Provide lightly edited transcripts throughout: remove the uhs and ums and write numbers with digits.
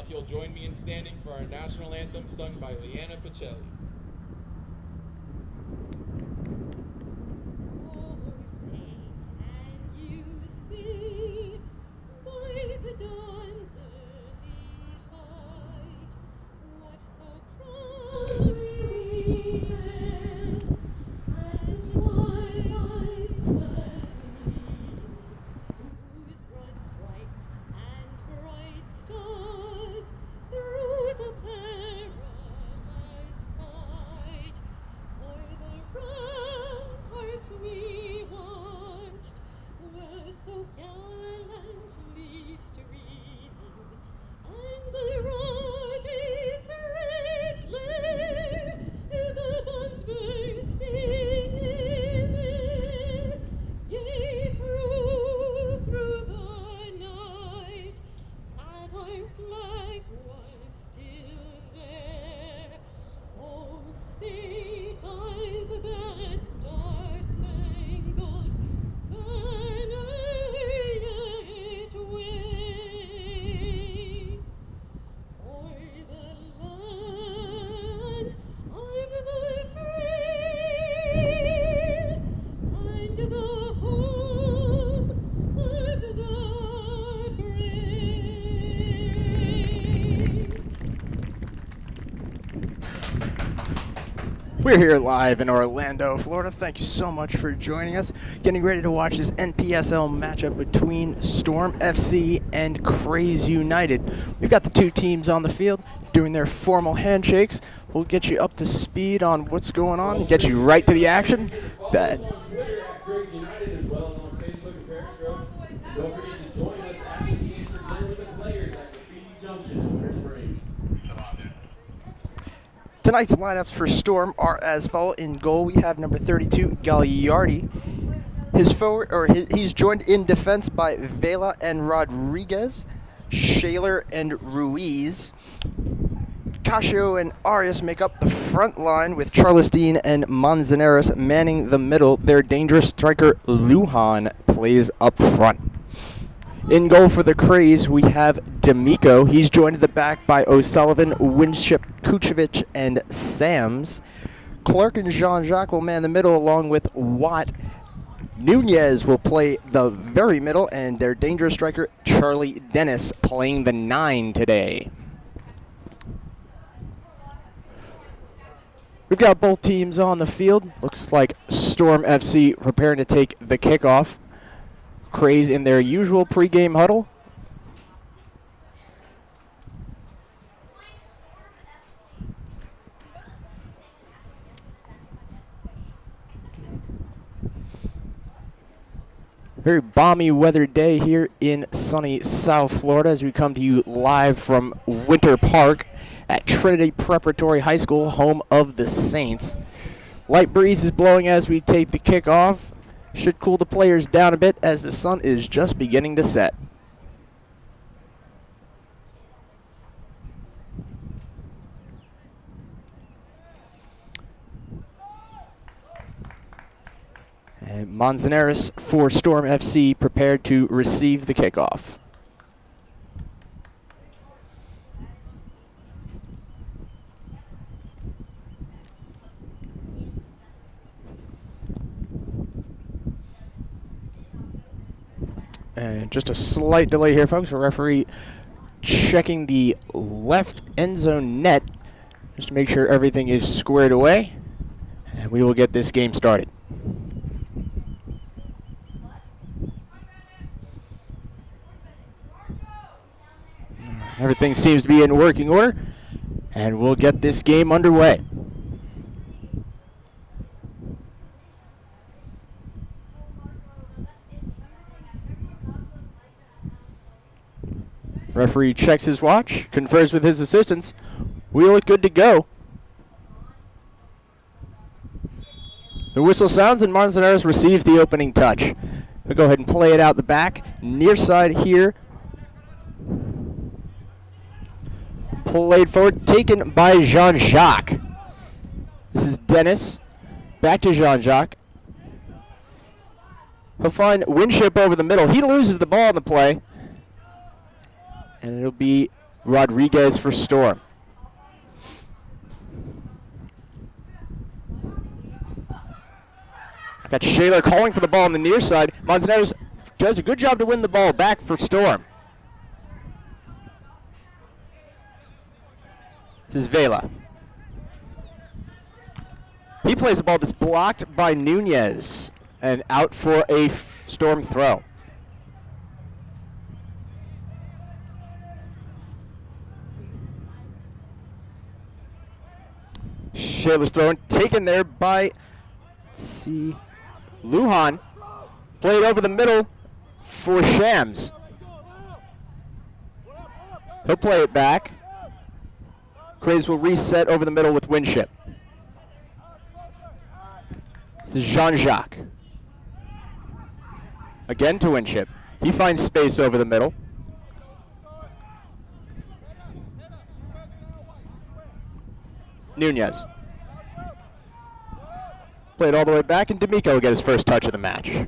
if you'll join me in standing for our national anthem sung by Leanna Pacelli. We're here live in Orlando, Florida. Thank you so much for joining us. Getting ready to watch this NPSL matchup between Storm FC and Kraze United. We've got the two teams on the field doing their formal handshakes. We'll get you up to speed on what's going on and get you right to the action. That Tonight's lineups for Storm are as follows. In goal, we have number 32, Gagliardi. He's joined in defense by Vela and Rodriguez, Shaler and Ruiz. Cascio and Arias make up the front line with Charlestine and Manzanares manning the middle. Their dangerous striker, Lujan, plays up front. In goal for the Kraze, we have D'Amico. He's joined at the back by O'Sullivan, Winship, Kuchevich, and Sams. Clark and Jean-Jacques will man the middle along with Watt. Nunez will play the very middle, and their dangerous striker, Charlie Dennis, playing the 9 today. We've got both teams on the field. Looks like Storm FC preparing to take the kickoff. Kraze in their usual pregame huddle. Very balmy weather day here in sunny South Florida as we come to you live from Winter Park at Trinity Preparatory High School, home of the Saints. Light breeze is blowing as we take the kickoff. Should cool the players down a bit as the sun is just beginning to set. And Manzanares for Storm FC prepared to receive the kickoff. And just a slight delay here, folks. The referee checking the left end zone net just to make sure everything is squared away. And we will get this game started. Everything seems to be in working order. And we'll get this game underway. Referee checks his watch, confers with his assistants. We look good to go. The whistle sounds and Manzanares receives the opening touch. We'll go ahead and play it out the back. Near side here. Played forward, taken by Jean-Jacques. This is Dennis. Back to Jean-Jacques. He'll find Winship over the middle. He loses the ball in the play. And it'll be Rodriguez for Storm. Got Shaler calling for the ball on the near side. Manzanares does a good job to win the ball back for Storm. This is Vela. He plays the ball that's blocked by Nunez and out for a Storm throw. Shaler's throw taken there by, let's see, Lujan. Played over the middle for Shams. He'll play it back. Kraze will reset over the middle with Winship. This is Jean-Jacques. Again to Winship. He finds space over the middle. Nunez. Played all the way back, and D'Amico will get his first touch of the match.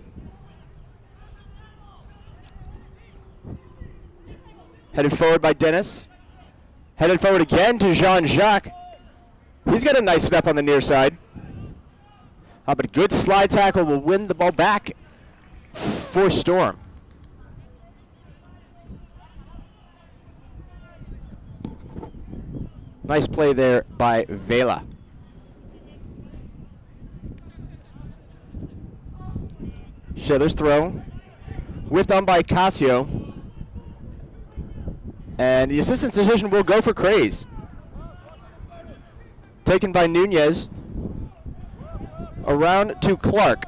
Headed forward by Dennis. Headed forward again to Jean-Jacques. He's got a nice step on the near side. But a good slide tackle will win the ball back for Storm. Nice play there by Vela. Shaler's throw. Whiffed on by Casio. And the assistant's decision will go for Kraze. Taken by Nunez. Around to Clark.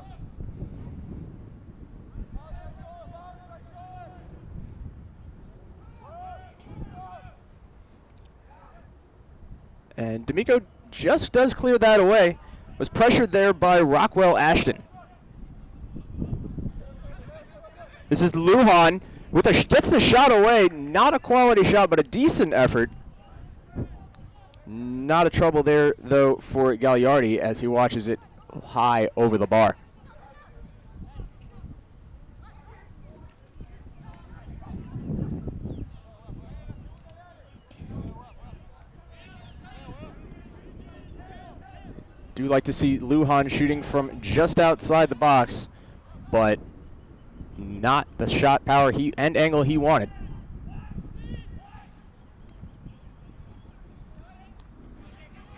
And D'Amico just does clear that away. Was pressured there by Rockwell Ashton. This is Lujan with gets the shot away. Not a quality shot, but a decent effort. Not a trouble there, though, for Gagliardi as he watches it high over the bar. Do like to see Lujan shooting from just outside the box, but not the shot power and angle he wanted.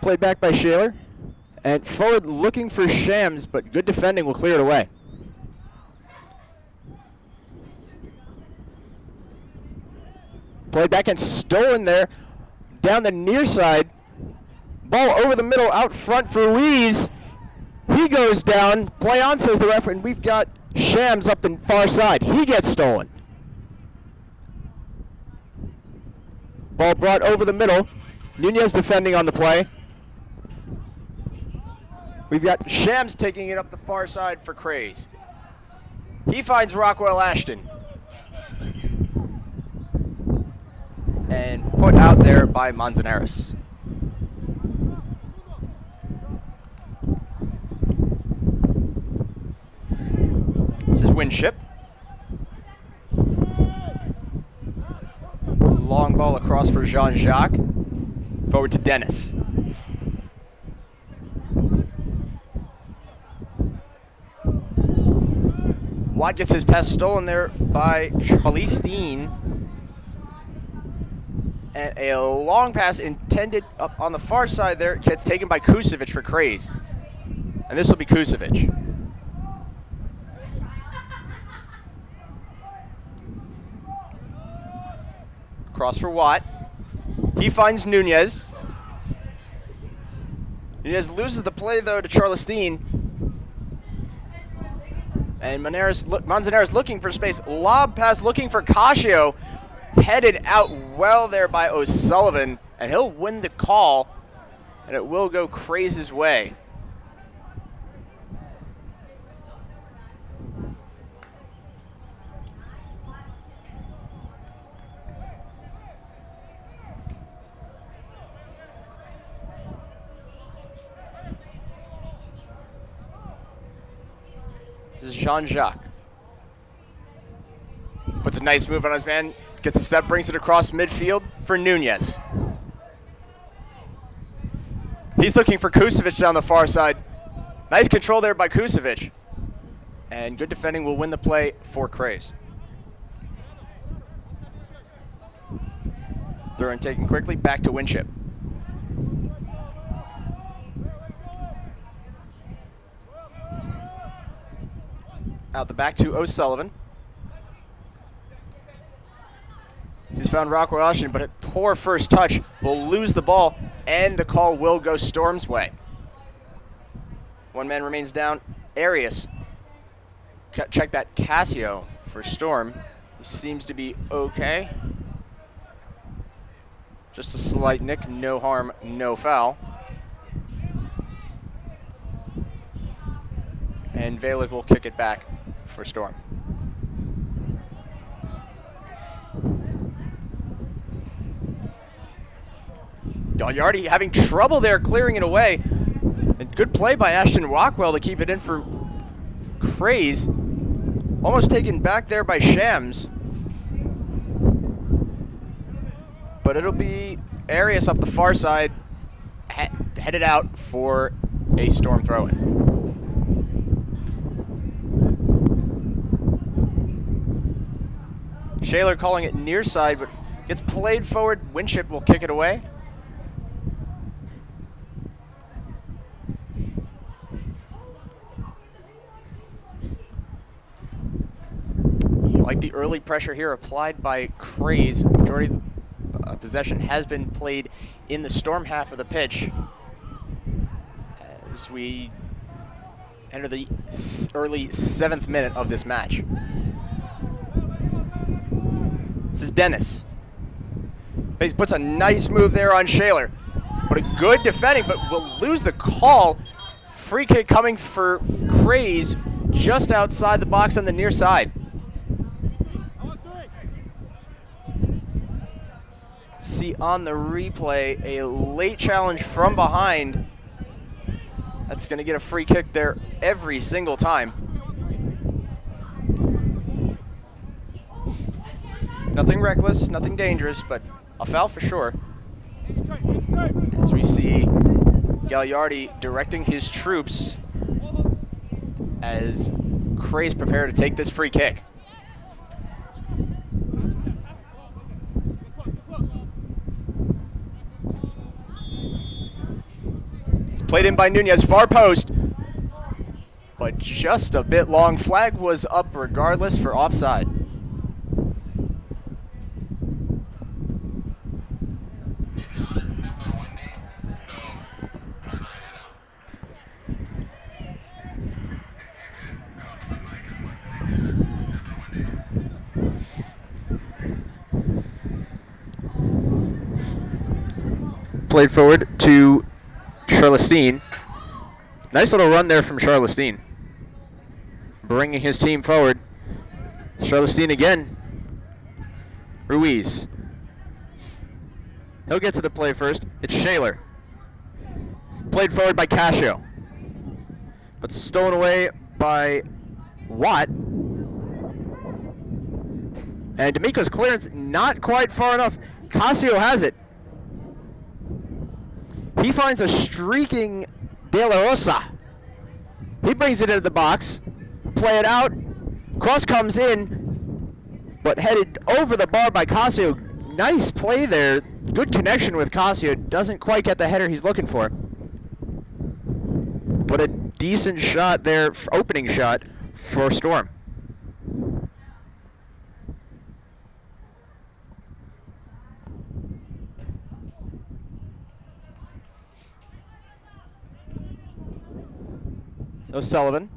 Played back by Shaler. And forward looking for Shams, but good defending will clear it away. Played back and stolen there. Down the near side. Ball over the middle, out front for Ruiz. He goes down. Play on, says the referee, and we've got Shams up the far side. He gets stolen. Ball brought over the middle. Nunez defending on the play. We've got Shams taking it up the far side for Kraze. He finds Rockwell Ashton. And put out there by Manzanares. This is Winship. Long ball across for Jean-Jacques. Forward to Dennis. Watt gets his pass stolen there by Charlesteen. And a long pass intended up on the far side there gets taken by Kusevic for Kraze. And this will be Kusevic. Cross for Watt. He finds Nunez. Nunez loses the play though to Charlesteen. And Manzanares looking for space. Lob pass looking for Cascio. Headed out well there by O'Sullivan. And he'll win the call. And it will go Kraze's way. This is Jean-Jacques. Puts a nice move on his man. Gets a step, brings it across midfield for Nunez. He's looking for Kusevic down the far side. Nice control there by Kusevic. And good defending will win the play for Kraze. Throw and taken quickly, back to Winship. Out the back to O'Sullivan. He's found Rockwell Washington, but a poor first touch will lose the ball, and the call will go Storm's way. One man remains down. Arias. Check that Casio for Storm. He seems to be okay. Just a slight nick, no harm, no foul. And Valic will kick it back for Storm. Gagliardi having trouble there clearing it away. And good play by Ashton Rockwell to keep it in for Kraze. Almost taken back there by Shams. But it'll be Arias up the far side, headed out for a Storm throw-in. Shaler calling it near side, but gets played forward. Winship will kick it away. Like the early pressure here applied by Kraze. Majority of possession has been played in the Storm half of the pitch as we enter the early 7th minute of this match. This is Dennis. He puts a nice move there on Shaler. But a good defending, but will lose the call. Free kick coming for Kraze just outside the box on the near side. See on the replay a late challenge from behind. That's going to get a free kick there every single time. Nothing reckless, nothing dangerous, but a foul for sure. As we see Gagliardi directing his troops as Kraze prepare to take this free kick. Played in by Nunez, far post, but just a bit long. Flag was up regardless for offside. Played forward to Charlestine. Nice little run there from Charlestine. Bringing his team forward. Charlestine again. Ruiz. He'll get to the play first. It's Shaler. Played forward by Casio. But stolen away by Watt. And D'Amico's clearance not quite far enough. Casio has it. He finds a streaking De La Rosa. He brings it into the box. Play it out. Cross comes in, but headed over the bar by Casio. Nice play there. Good connection with Casio. Doesn't quite get the header he's looking for. But a decent shot there, opening shot for Storm. So Sullivan.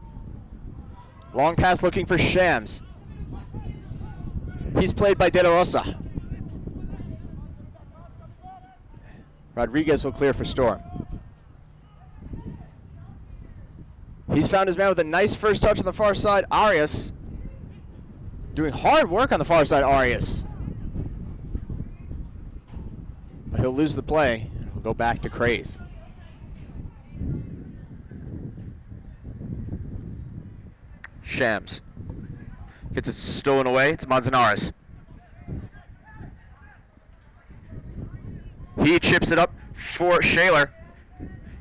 Long pass looking for Shams. He's played by De La Rosa. Rodriguez will clear for Storm. He's found his man with a nice first touch on the far side. Arias. Doing hard work on the far side, Arias. But he'll lose the play. We'll go back to Kraze. Shams. Gets it stolen away. It's Manzanares. He chips it up for Shaler.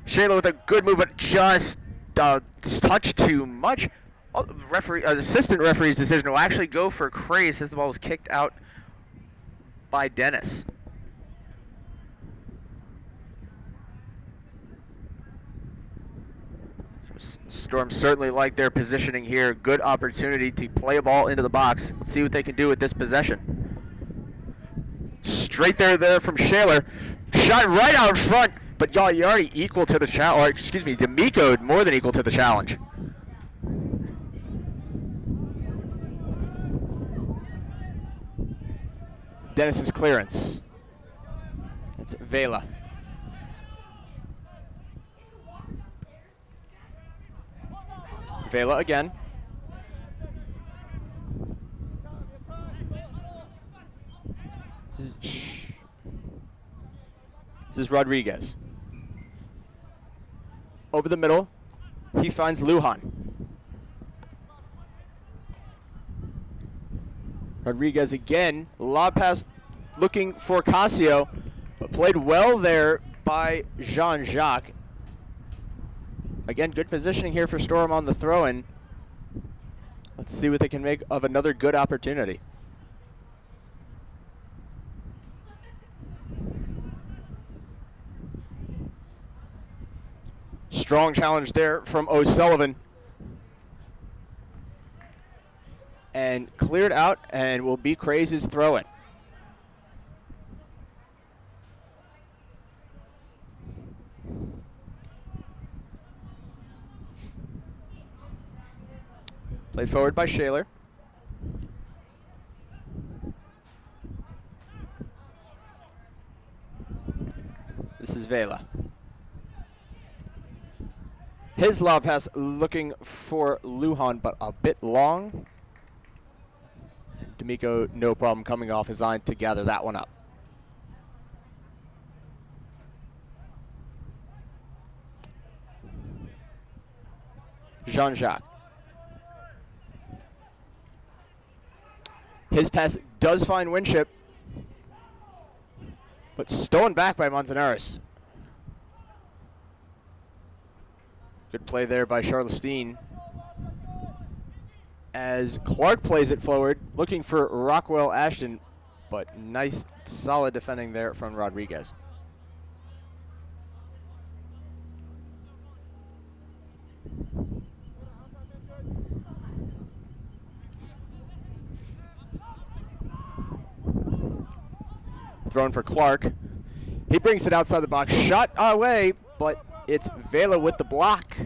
Shaler with a good move, but just touch too much. Oh, assistant referee's decision will actually go for Kraze as the ball was kicked out by Dennis. Storm certainly like their positioning here. Good opportunity to play a ball into the box. Let's see what they can do with this possession. Straight there from Shaler. Shot right out front, but Yari equal to the challenge, or excuse me, D'Amico more than equal to the challenge. Dennis's clearance. It's Vela. Vela again. This is Rodriguez. Over the middle, he finds Lujan. Rodriguez again, lob pass looking for Casio, but played well there by Jean-Jacques. Again, good positioning here for Storm on the throw-in. Let's see what they can make of another good opportunity. Strong challenge there from O'Sullivan. And cleared out and will be Kraze's throw-in. Played forward by Shaler. This is Vela. His lob pass looking for Lujan, but a bit long. D'Amico, no problem coming off his line to gather that one up. Jean-Jacques. His pass does find Winship, but stolen back by Manzanares. Good play there by Charlestine. As Clark plays it forward, looking for Rockwell Ashton, but nice, solid defending there from Rodriguez. Thrown for Clark. He brings it outside the box. Shot away, but it's Vela with the block.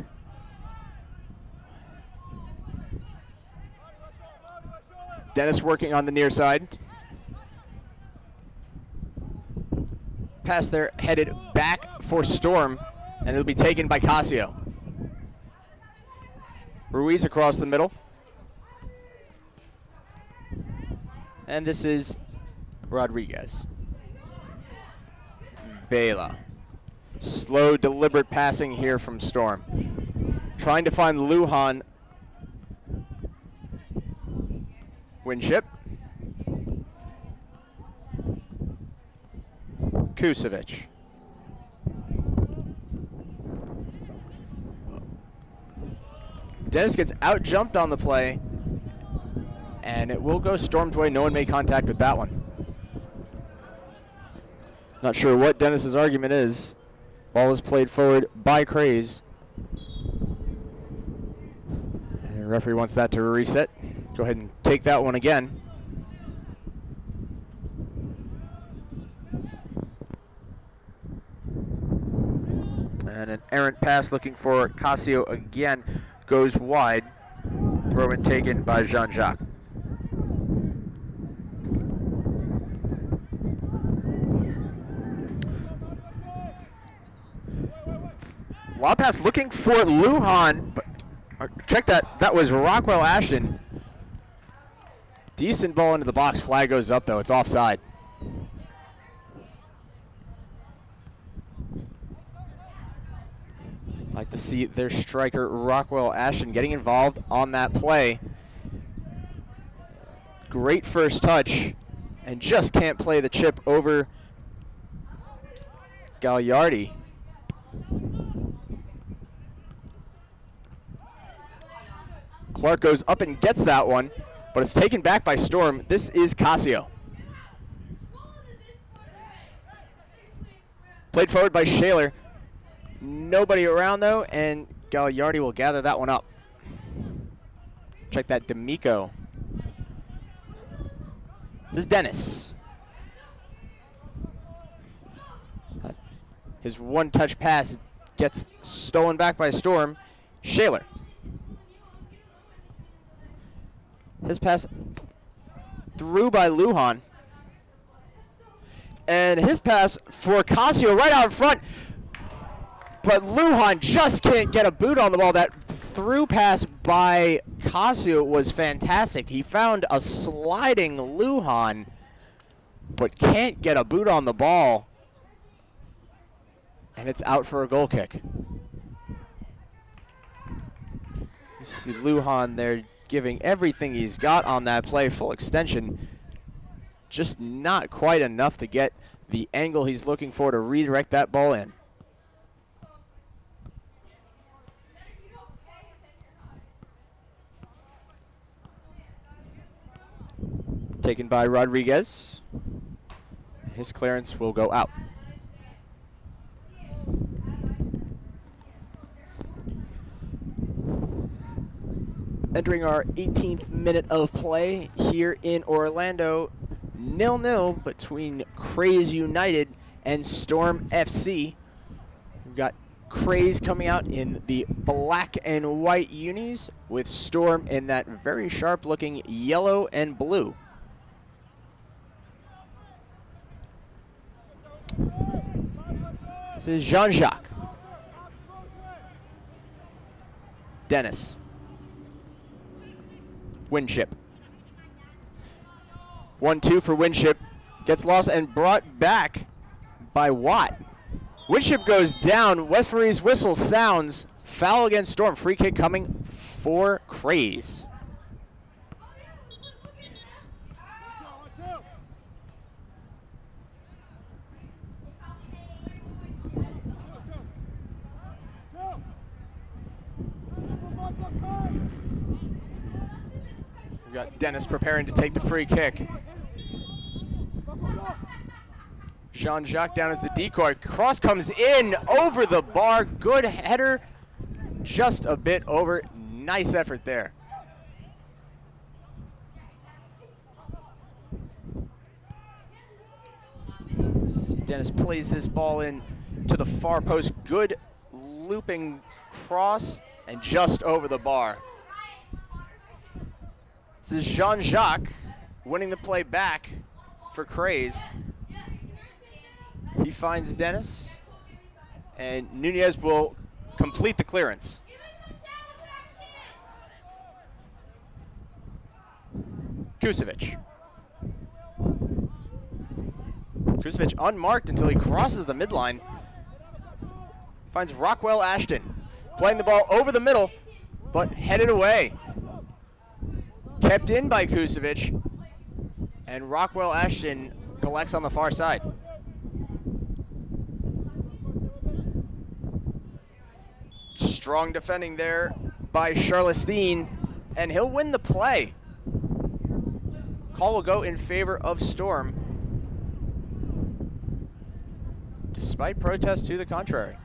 Dennis working on the near side. Pass there, headed back for Storm, and it'll be taken by Casio. Ruiz across the middle. And this is Rodriguez. Vela. Slow, deliberate passing here from Storm. Trying to find Lujan. Winship. Kusevich. Dennis gets out-jumped on the play, and it will go Storm's way. No one made contact with that one. Not sure what Dennis's argument is. Ball was played forward by Kraze. And the referee wants that to reset. Go ahead and take that one again. And an errant pass looking for Casio again goes wide. Throw in taken by Jean-Jacques. Lob pass looking for Lujan, but check that. That was Rockwell Ashton. Decent ball into the box. Flag goes up though. It's offside. Like to see their striker Rockwell Ashton getting involved on that play. Great first touch, and just can't play the chip over Gagliardi. Clark goes up and gets that one, but it's taken back by Storm. This is Casio. Played forward by Shaler. Nobody around though, and Gagliardi will gather that one up. Check that, D'Amico. This is Dennis. His one-touch pass gets stolen back by Storm. Shaler. His pass through by Lujan. And his pass for Casio right out in front. But Lujan just can't get a boot on the ball. That through pass by Casio was fantastic. He found a sliding Lujan, but can't get a boot on the ball. And it's out for a goal kick. You see Lujan there giving everything he's got on that play, full extension. Just not quite enough to get the angle he's looking for to redirect that ball in. Taken by Rodriguez. His clearance will go out. Entering our 18th minute of play here in Orlando, 0-0 between Kraze United and Storm FC. We've got Kraze coming out in the black and white unis with Storm in that very sharp looking yellow and blue. This is Jean-Jacques. Dennis. Winship. 1-2 for Winship. Gets lost and brought back by Watt. Winship goes down. Referee's whistle sounds. Foul against Storm. Free kick coming for Kraze. We've got Dennis preparing to take the free kick. Jean-Jacques down as the decoy. Cross comes in over the bar. Good header. Just a bit over. Nice effort there. Dennis plays this ball in to the far post. Good looping cross and just over the bar. This is Jean-Jacques winning the play back for Kraze. He finds Dennis, and Nunez will complete the clearance. Kusevich. Kusevich unmarked until he crosses the midline. Finds Rockwell Ashton. Playing the ball over the middle, but headed away. Kept in by Kusevich, and Rockwell Ashton collects on the far side. Strong defending there by Charlestine, and he'll win the play. Call will go in favor of Storm, despite protests to the contrary.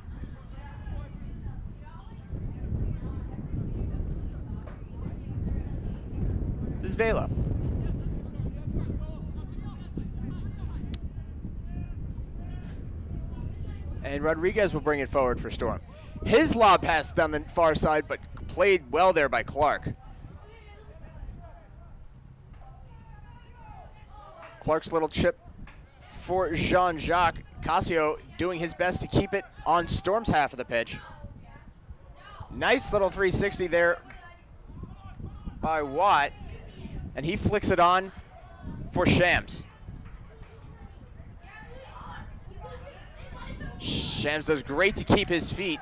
This is Vela. And Rodriguez will bring it forward for Storm. His lob pass down the far side, but played well there by Clark. Clark's little chip for Jean-Jacques. Casio doing his best to keep it on Storm's half of the pitch. Nice little 360 there by Watt. And he flicks it on for Shams. Shams does great to keep his feet.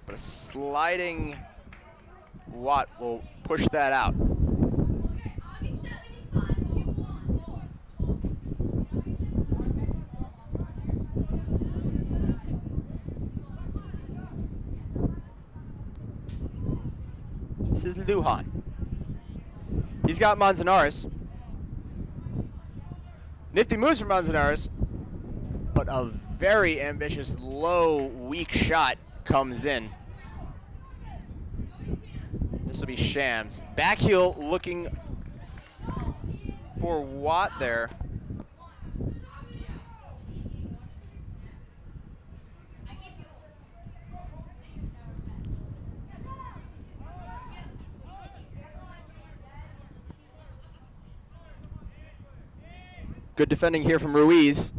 But a sliding Watt will push that out. This is Lujan. He's got Manzanares. Nifty moves from Manzanares, but a very ambitious, low, weak shot comes in. This will be Shams. Back heel looking for Watt there. Good defending here from Ruiz.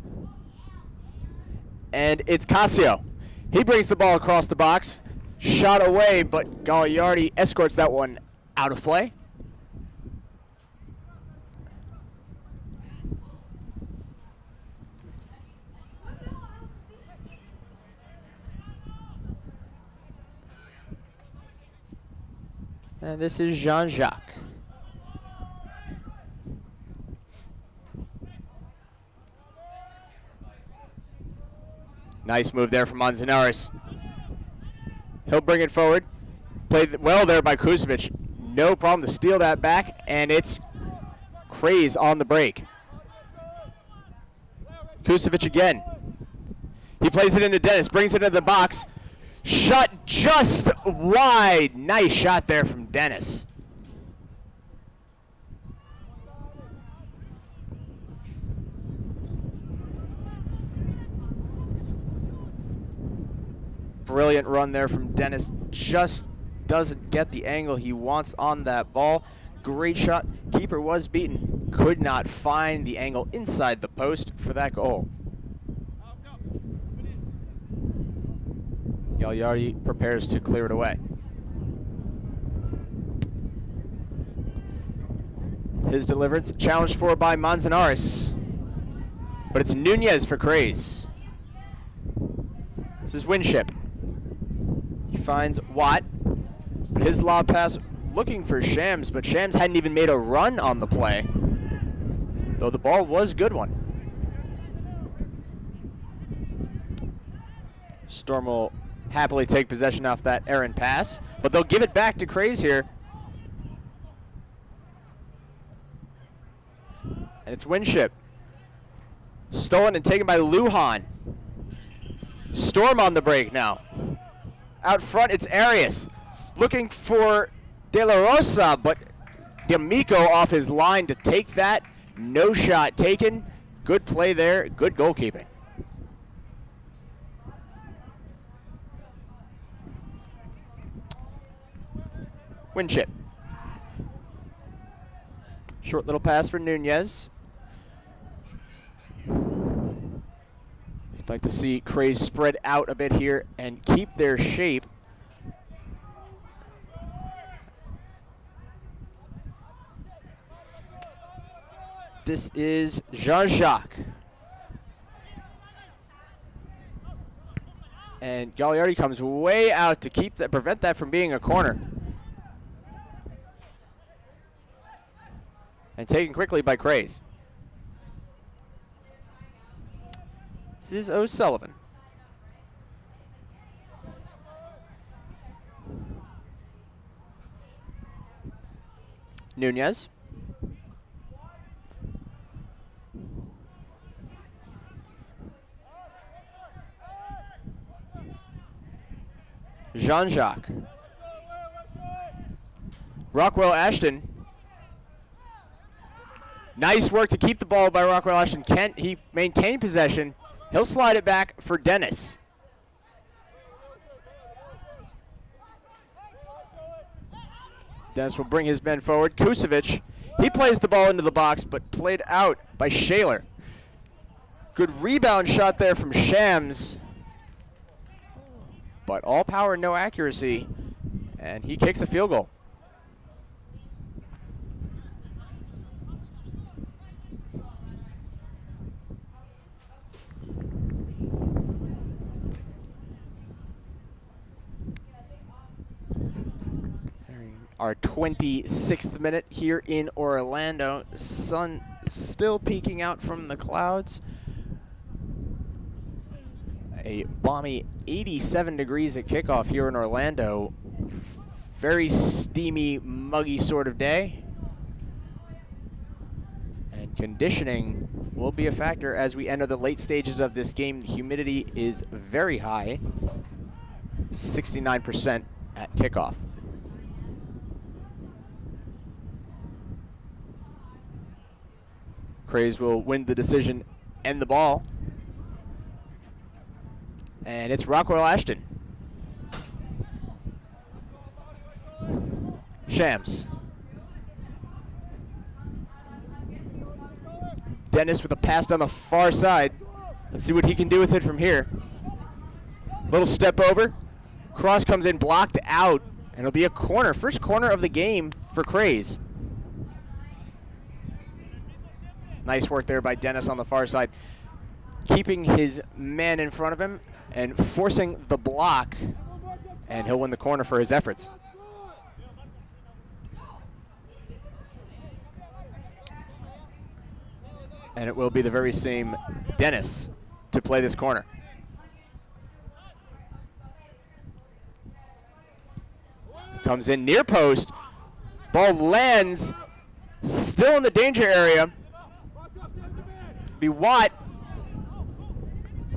And it's Casio. He brings the ball across the box. Shot away, but Gagliardi escorts that one out of play. And this is Jean-Jacques. Nice move there from Manzanares. He'll bring it forward. Played well there by Kusevic. No problem to steal that back, and it's Kraze on the break. Kusevic again. He plays it into Dennis, brings it into the box. Shot just wide. Nice shot there from Dennis. Brilliant run there from Dennis. Just doesn't get the angle he wants on that ball. Great shot. Keeper was beaten. Could not find the angle inside the post for that goal. Gagliardi prepares to clear it away. His deliverance challenged for by Manzanares. But it's Nunez for Kraze. This is Winship. He finds Watt. His lob pass looking for Shams, but Shams hadn't even made a run on the play, though the ball was a good one. Storm will happily take possession off that errant pass, but they'll give it back to Kraze here. And it's Winship. Stolen and taken by Lujan. Storm on the break now. Out front, it's Arias. Looking for De La Rosa, but D'Amico off his line to take that. No shot taken. Good play there. Good goalkeeping. Winship. Short little pass for Nunez. I'd like to see Kraze spread out a bit here and keep their shape. This is Jean-Jacques. And Gagliardi comes way out to keep that, prevent that from being a corner. And taken quickly by Kraze. This is O'Sullivan. Nunez. Jean-Jacques. Rockwell Ashton. Nice work to keep the ball by Rockwell Ashton. He maintained possession. He'll slide it back for Dennis. Dennis will bring his men forward. Kusevic, he plays the ball into the box, but played out by Shaler. Good rebound shot there from Shams. But all power, no accuracy. And he kicks a field goal. Our 26th minute here in Orlando. Sun still peeking out from the clouds. A balmy 87 degrees at kickoff here in Orlando. very steamy, muggy sort of day. And conditioning will be a factor as we enter the late stages of this game. The humidity is very high, 69% at kickoff. Kraze will win the decision and the ball. And it's Rockwell Ashton. Shams. Dennis with a pass down the far side. Let's see what he can do with it from here. Little step over. Cross comes in, blocked out, and it'll be a corner. First corner of the game for Kraze. Nice work there by Dennis on the far side, keeping his man in front of him and forcing the block, and he'll win the corner for his efforts. And it will be the very same Dennis to play this corner. Comes in near post. Ball lands. Still in the danger area. Be Watt.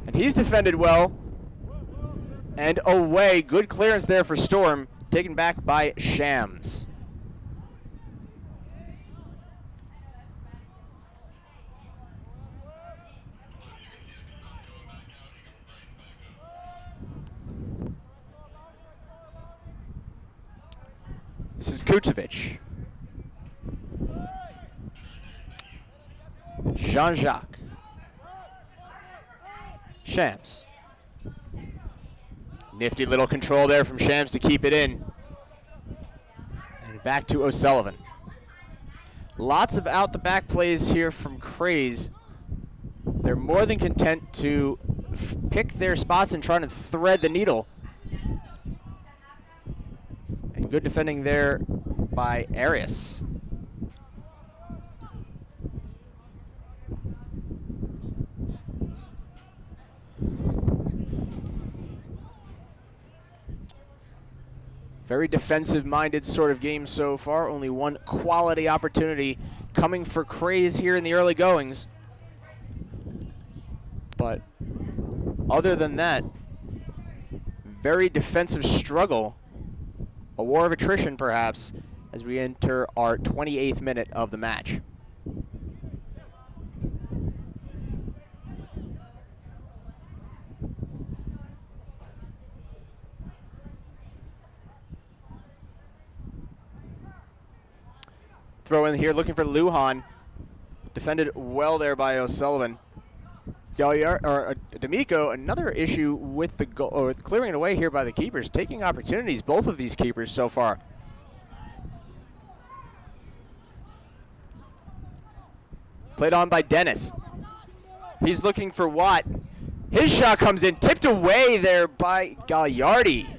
And he's defended well. And away. Good clearance there for Storm. Taken back by Shams. This is Kucevic. Jean-Jacques. Shams. Nifty little control there from Shams to keep it in. And back to O'Sullivan. Lots of out the back plays here from Kraze. They're more than content to pick their spots and try to thread the needle. And good defending there by Arias. Very defensive-minded sort of game so far. Only one quality opportunity coming for Kraze here in the early goings. But other than that, very defensive struggle. A war of attrition, perhaps, as we enter our 28th minute of the match. Throw in here, looking for Lujan. Defended well there by O'Sullivan. D'Amico, another issue with the goal, or clearing it away here by the keepers, taking opportunities, both of these keepers so far. Played on by Dennis. He's looking for Watt. His shot comes in, tipped away there by Gagliardi.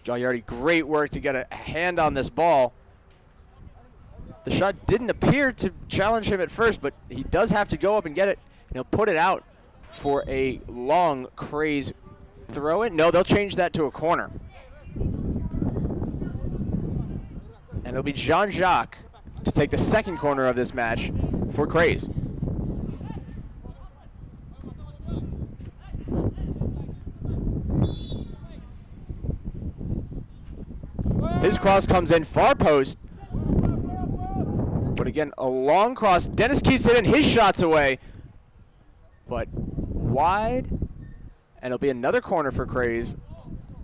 Gagliardi, great work to get a hand on this ball. The shot didn't appear to challenge him at first, but he does have to go up and get it. And he'll put it out for a long Kraze throw in. No, they'll change that to a corner. And it'll be Jean-Jacques to take the second corner of this match for Kraze. His cross comes in far post. But again, a long cross. Dennis keeps it in. His shot's away. But wide. And it'll be another corner for Kraze.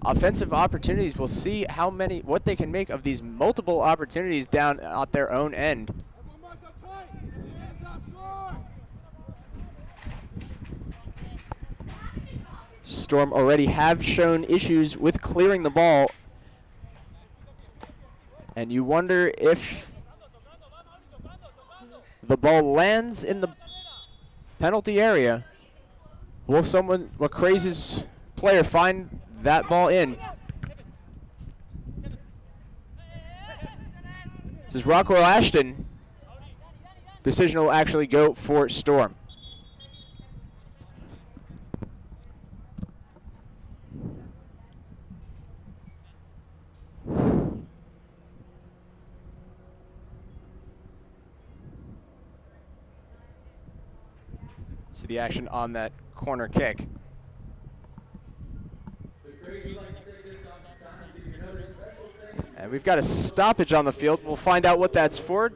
Offensive opportunities. We'll see what they can make of these multiple opportunities down at their own end. Storm already have shown issues with clearing the ball. And you wonder if the ball lands in the penalty area. Will Kraze's player find that ball in? This is Rockwell Ashton. Decision will actually go for Storm. See the action on that corner kick. And we've got a stoppage on the field. We'll find out what that's for.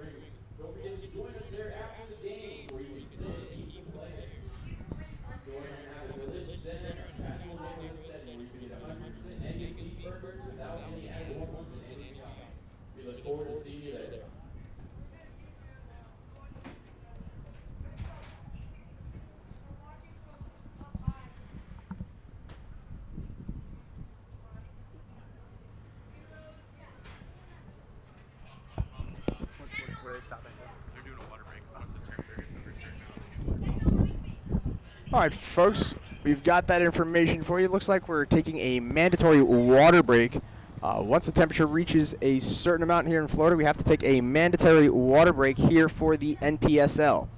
All right, folks, we've got that information for you. Looks like we're taking a mandatory water break. Once the temperature reaches a certain amount here in Florida, we have to take a mandatory water break here for the NPSL.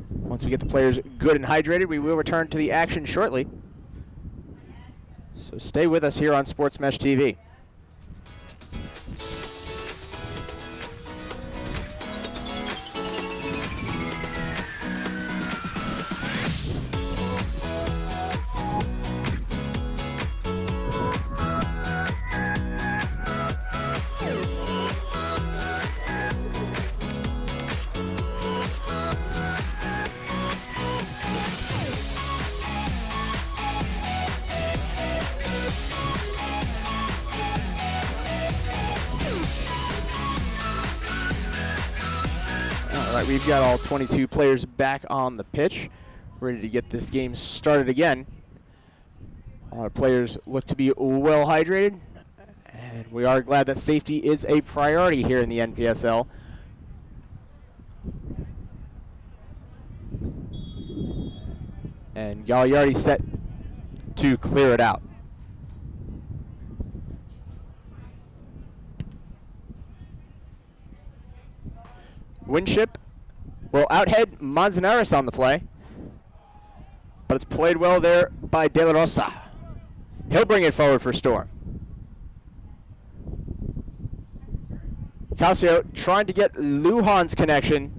Once we get the players good and hydrated, we will return to the action shortly. So stay with us here on Sports Mesh TV. All right, we've got all 22 players back on the pitch, ready to get this game started again. Our players look to be well hydrated, and we are glad that safety is a priority here in the NPSL. And Gagliardi set to clear it out. Winship will outhead Manzanares on the play, but it's played well there by De La Rosa. He'll bring it forward for Storm. Casio trying to get Lujan's connection,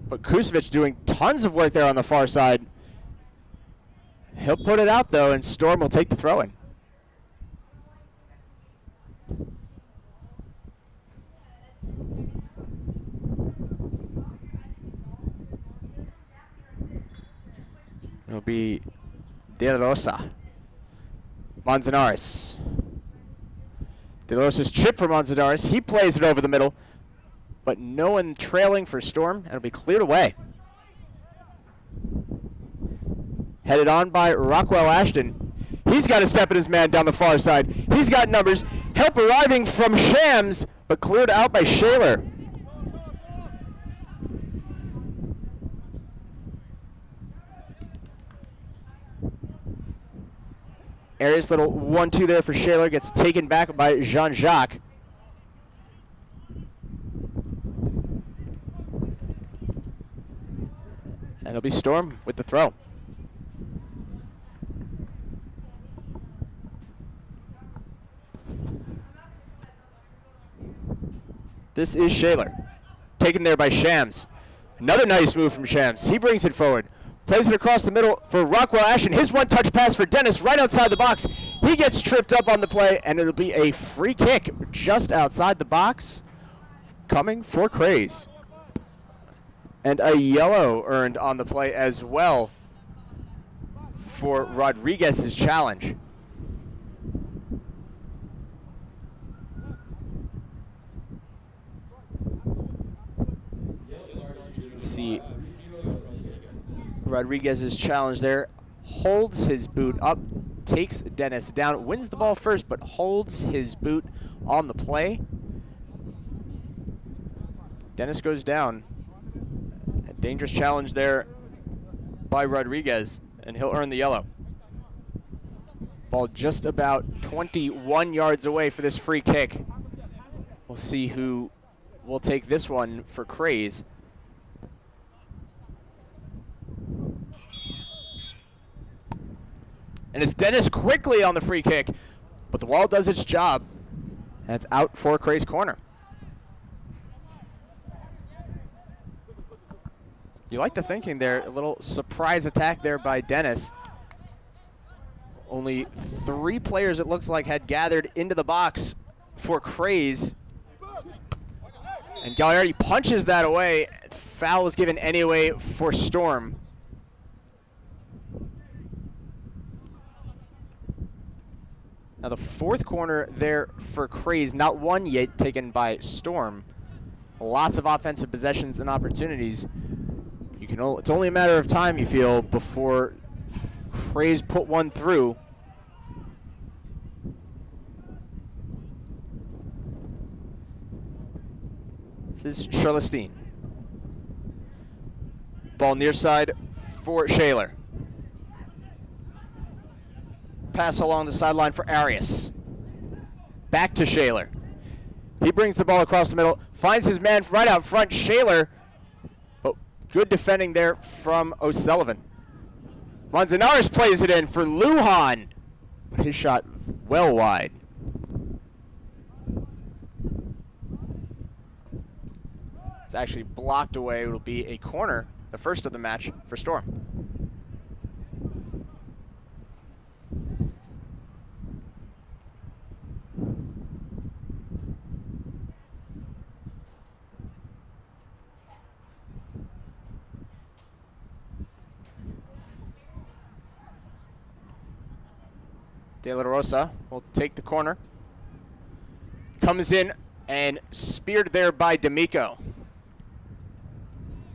but Kusevic doing tons of work there on the far side. He'll put it out though, and Storm will take the throw-in. It'll be De La Rosa. Manzanares. De La Rosa's chip for Manzanares. He plays it over the middle, but no one trailing for Storm, and it'll be cleared away. Headed on by Rockwell Ashton. He's got to step at his man down the far side. He's got numbers. Help arriving from Shams, but cleared out by Shaler. Arias little 1-2 there for Shaler, gets taken back by Jean-Jacques. And it'll be Storm with the throw. This is Shaler, taken there by Shams. Another nice move from Shams. He brings it forward. Plays it across the middle for Rockwell Ashton. His one-touch pass for Dennis right outside the box. He gets tripped up on the play, and it'll be a free kick just outside the box coming for Kraze. And a yellow earned on the play as well for Rodriguez's challenge. See Rodriguez's challenge there, holds his boot up, takes Dennis down, wins the ball first, but holds his boot on the play. Dennis goes down. A dangerous challenge there by Rodriguez, and he'll earn the yellow. Ball just about 21 yards away for this free kick. We'll see who will take this one for Kraze. And it's Dennis quickly on the free kick, but the wall does its job, and it's out for Kraze corner. You like the thinking there. A little surprise attack there by Dennis. Only 3 players, it looks like, had gathered into the box for Kraze. And Gagliardi punches that away. Foul was given anyway for Storm. Now the 4th corner there for Kraze, not one yet taken by Storm. Lots of offensive possessions and opportunities. It's only a matter of time, you feel, before Kraze put one through. This is Charlestine. Ball near side for Shaler. Pass along the sideline for Arias. Back to Shaler. He brings the ball across the middle, finds his man right out front, Shaler, but good defending there from O'Sullivan. Manzanares plays it in for Lujan, but his shot well wide. It's actually blocked away. It'll be a corner, the first of the match for Storm. De La Rosa will take the corner. Comes in and speared there by D'Amico.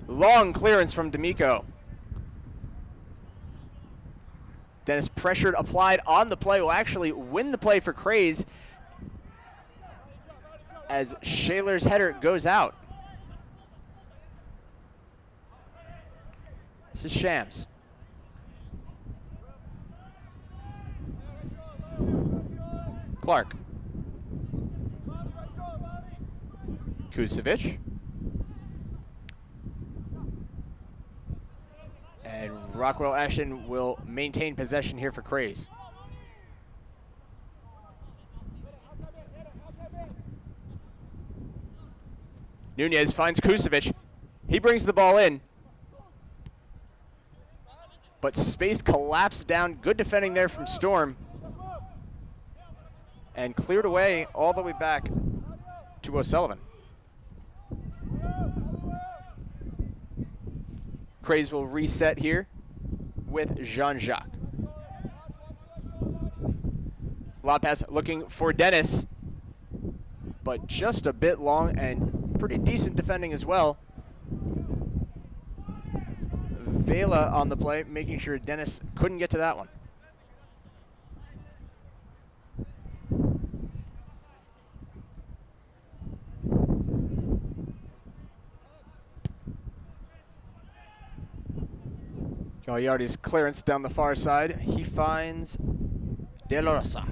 Long clearance from D'Amico. Dennis pressured, applied on the play, will actually win the play for Kraze as Shaler's header goes out. This is Shams. Clark. Kusevic. And Rockwell Ashton will maintain possession here for Kraze. Nunez finds Kusevic. He brings the ball in. But space collapsed down. Good defending there from Storm. And cleared away all the way back to O'Sullivan. Kraze will reset here with Jean-Jacques. Lob pass looking for Dennis, but just a bit long and pretty decent defending as well. Vela on the play, making sure Dennis couldn't get to that one. Gagliardi's clearance down the far side. He finds De La Rosa.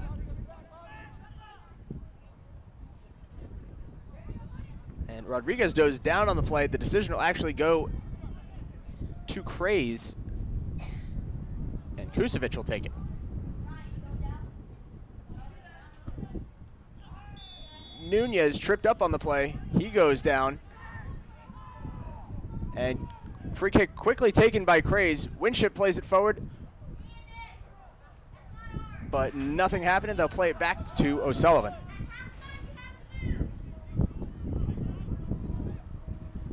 And Rodriguez goes down on the play. The decision will actually go to Kraze. And Kusevic will take it. Nunez tripped up on the play. He goes down. And free kick quickly taken by Kraze. Winship plays it forward, but nothing happened. They'll play it back to O'Sullivan.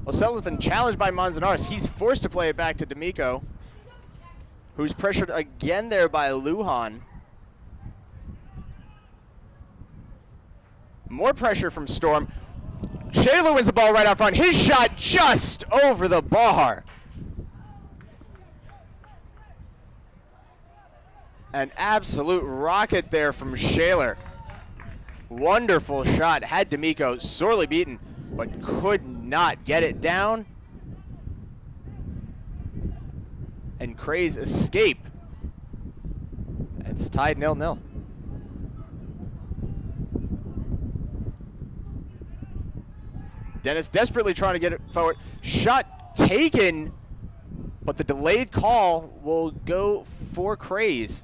O'Sullivan challenged by Manzanares. He's forced to play it back to D'Amico, who's pressured again there by Lujan. More pressure from Storm. Shaler wins the ball right out front. His shot just over the bar. An absolute rocket there from Shaler. Wonderful shot. Had D'Amico sorely beaten, but could not get it down. And Kraze escape. It's tied 0-0. Dennis desperately trying to get it forward. Shot taken, but the delayed call will go for Kraze.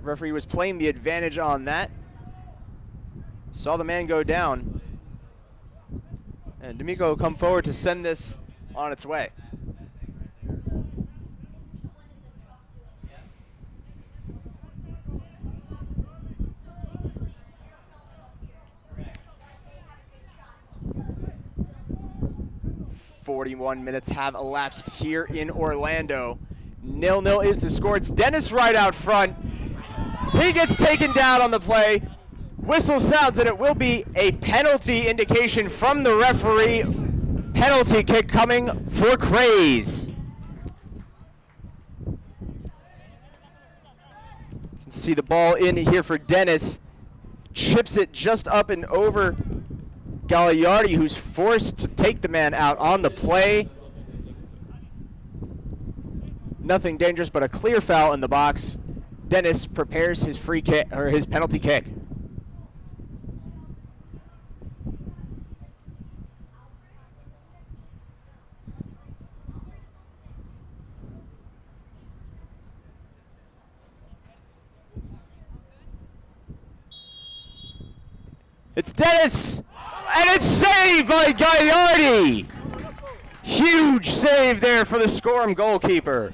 Referee was playing the advantage on that. Saw the man go down And D'Amico will come forward to send this on its way. .41 minutes have elapsed here in Orlando. 0-0 is the score. It's Dennis right out front. He gets taken down on the play. Whistle sounds and it will be a penalty indication from the referee. Penalty kick coming for Kraze. You can see the ball in here for Dennis. Chips it just up and over Gagliardi, who's forced to take the man out on the play. Nothing dangerous, but a clear foul in the box. Dennis prepares his free kick or his penalty kick. It's Dennis, and it's saved by Gagliardi. Huge save there for the Scorm goalkeeper.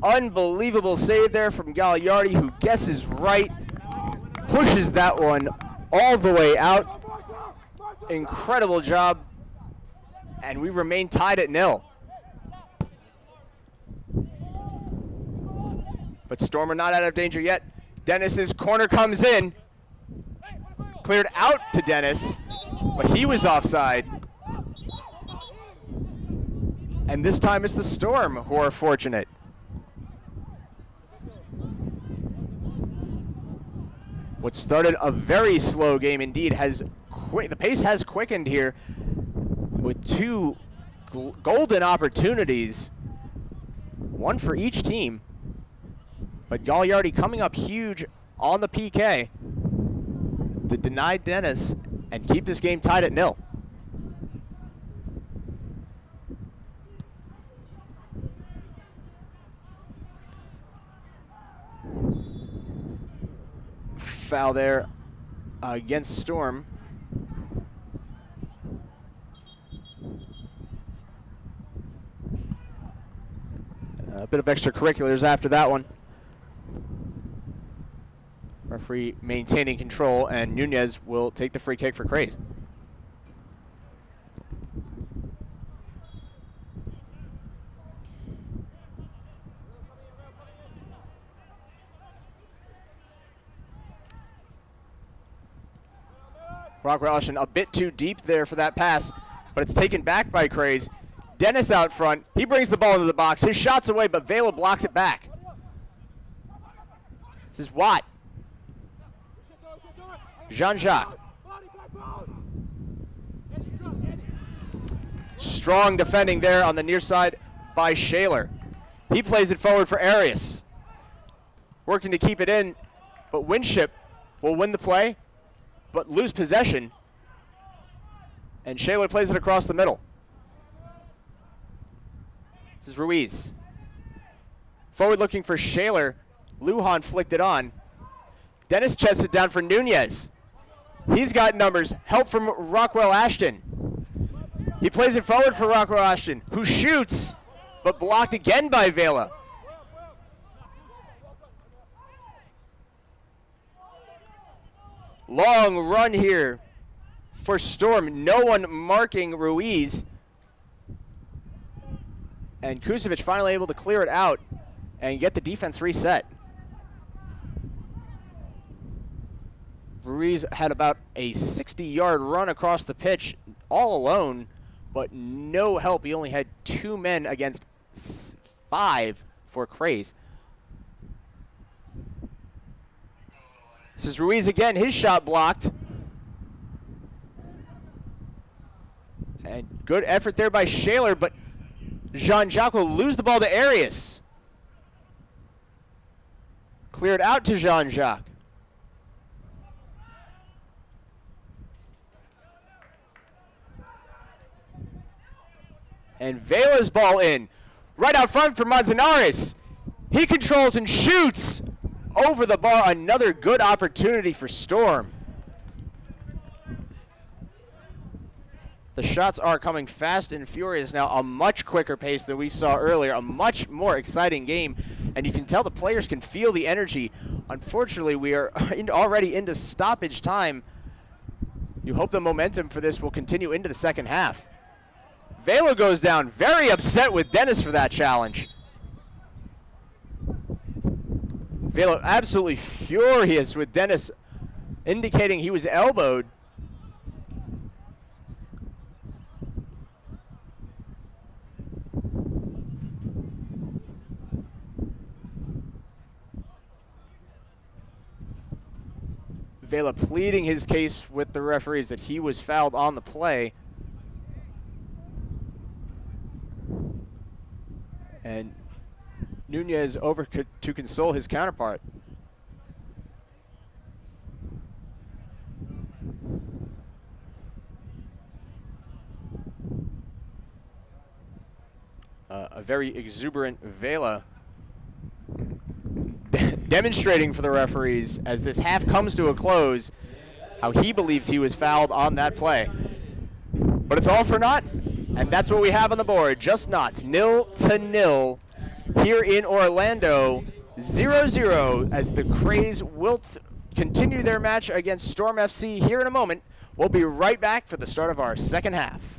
Unbelievable save there from Gagliardi, who guesses right, pushes that one all the way out. Incredible job, and we remain tied at 0. But Storm are not out of danger yet. Dennis's corner comes in. Cleared out to Dennis, but he was offside. And this time it's the Storm who are fortunate. What started a very slow game indeed the pace has quickened here with 2 golden opportunities, one for each team. But Gagliardi coming up huge on the PK to deny Dennis and keep this game tied at 0. Foul there against Storm. A bit of extracurriculars after that one. Referee maintaining control, and Nunez will take the free kick for Kraze. Rockwell Ashton a bit too deep there for that pass, but it's taken back by Kraze. Dennis out front. He brings the ball into the box. His shot's away, but Vela blocks it back. This is Watt. Jean-Jacques. Strong defending there on the near side by Shaler. He plays it forward for Arias. Working to keep it in, but Winship will win the play, but lose possession. And Shaler plays it across the middle. This is Ruiz. Forward looking for Shaler. Lujan flicked it on. Dennis chests it down for Nunez. He's got numbers. Help from Rockwell Ashton. He plays it forward for Rockwell Ashton, who shoots, but blocked again by Vela. Long run here for Storm. No one marking Ruiz. And Kusevich finally able to clear it out and get the defense reset. Ruiz had about a 60-yard run across the pitch all alone, but no help. He only had 2 men against 5 for Kraze. This is Ruiz again. His shot blocked. And good effort there by Shaler, but Jean-Jacques will lose the ball to Arias. Cleared out to Jean-Jacques. And Vela's ball in. Right out front for Manzanares. He controls and shoots over the bar. Another good opportunity for Storm. The shots are coming fast and furious now, a much quicker pace than we saw earlier, a much more exciting game, and you can tell the players can feel the energy. Unfortunately, we are already into stoppage time. You hope the momentum for this will continue into the second half. Vela goes down, very upset with Dennis for that challenge. Vela absolutely furious with Dennis, indicating he was elbowed. Vela pleading his case with the referees that he was fouled on the play. And Nunez over to console his counterpart. A very exuberant Vela demonstrating for the referees as this half comes to a close how he believes he was fouled on that play. But it's all for naught, and that's what we have on the board. Just Knots, 0-0 here in Orlando, 0-0 as the Kraze will continue their match against Storm FC here in a moment. We'll be right back for the start of our second half.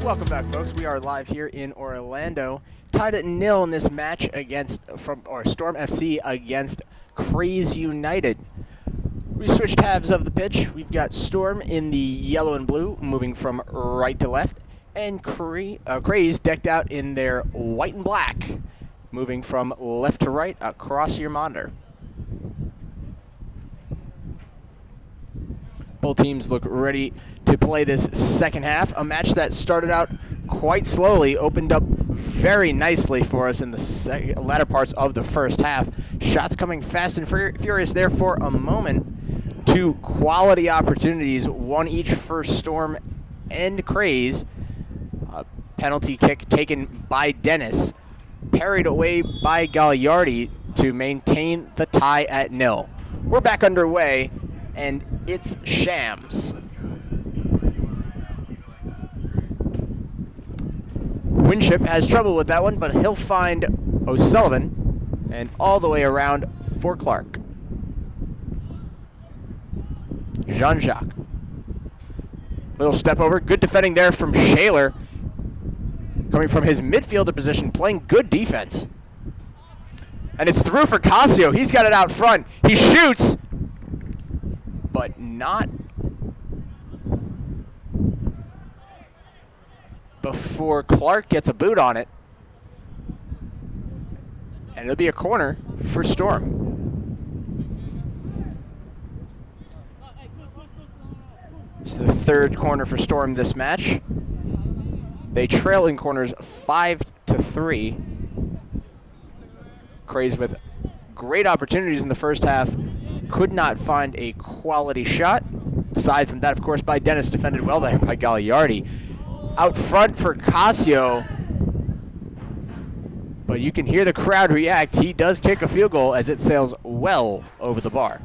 Welcome back, folks. We are live here in Orlando, tied at 0 in this match against Storm FC against Kraze United. We switched halves of the pitch. We've got Storm in the yellow and blue, moving from right to left, and Kraze decked out in their white and black, moving from left to right across your monitor. Both teams look ready to play this second half. A match that started out quite slowly, opened up very nicely for us in the latter parts of the first half. Shots coming fast and furious there for a moment. Two quality opportunities, one each for Storm and Kraze. A penalty kick taken by Dennis, parried away by Gagliardi to maintain the tie at 0. We're back underway, and it's Shams. Winship has trouble with that one, but he'll find O'Sullivan and all the way around for Clark. Jean-Jacques. Little step over. Good defending there from Shaler. Coming from his midfielder position, playing good defense. And it's through for Casio. He's got it out front. He shoots, but not before Clark gets a boot on it. And it'll be a corner for Storm. It's the third corner for Storm this match. They trail in corners 5-3. Kraze with great opportunities in the first half. Could not find a quality shot. Aside from that, of course, by Dennis, defended well there by Gagliardi. Out front for Casio. But you can hear the crowd react. He does kick a field goal as it sails well over the bar.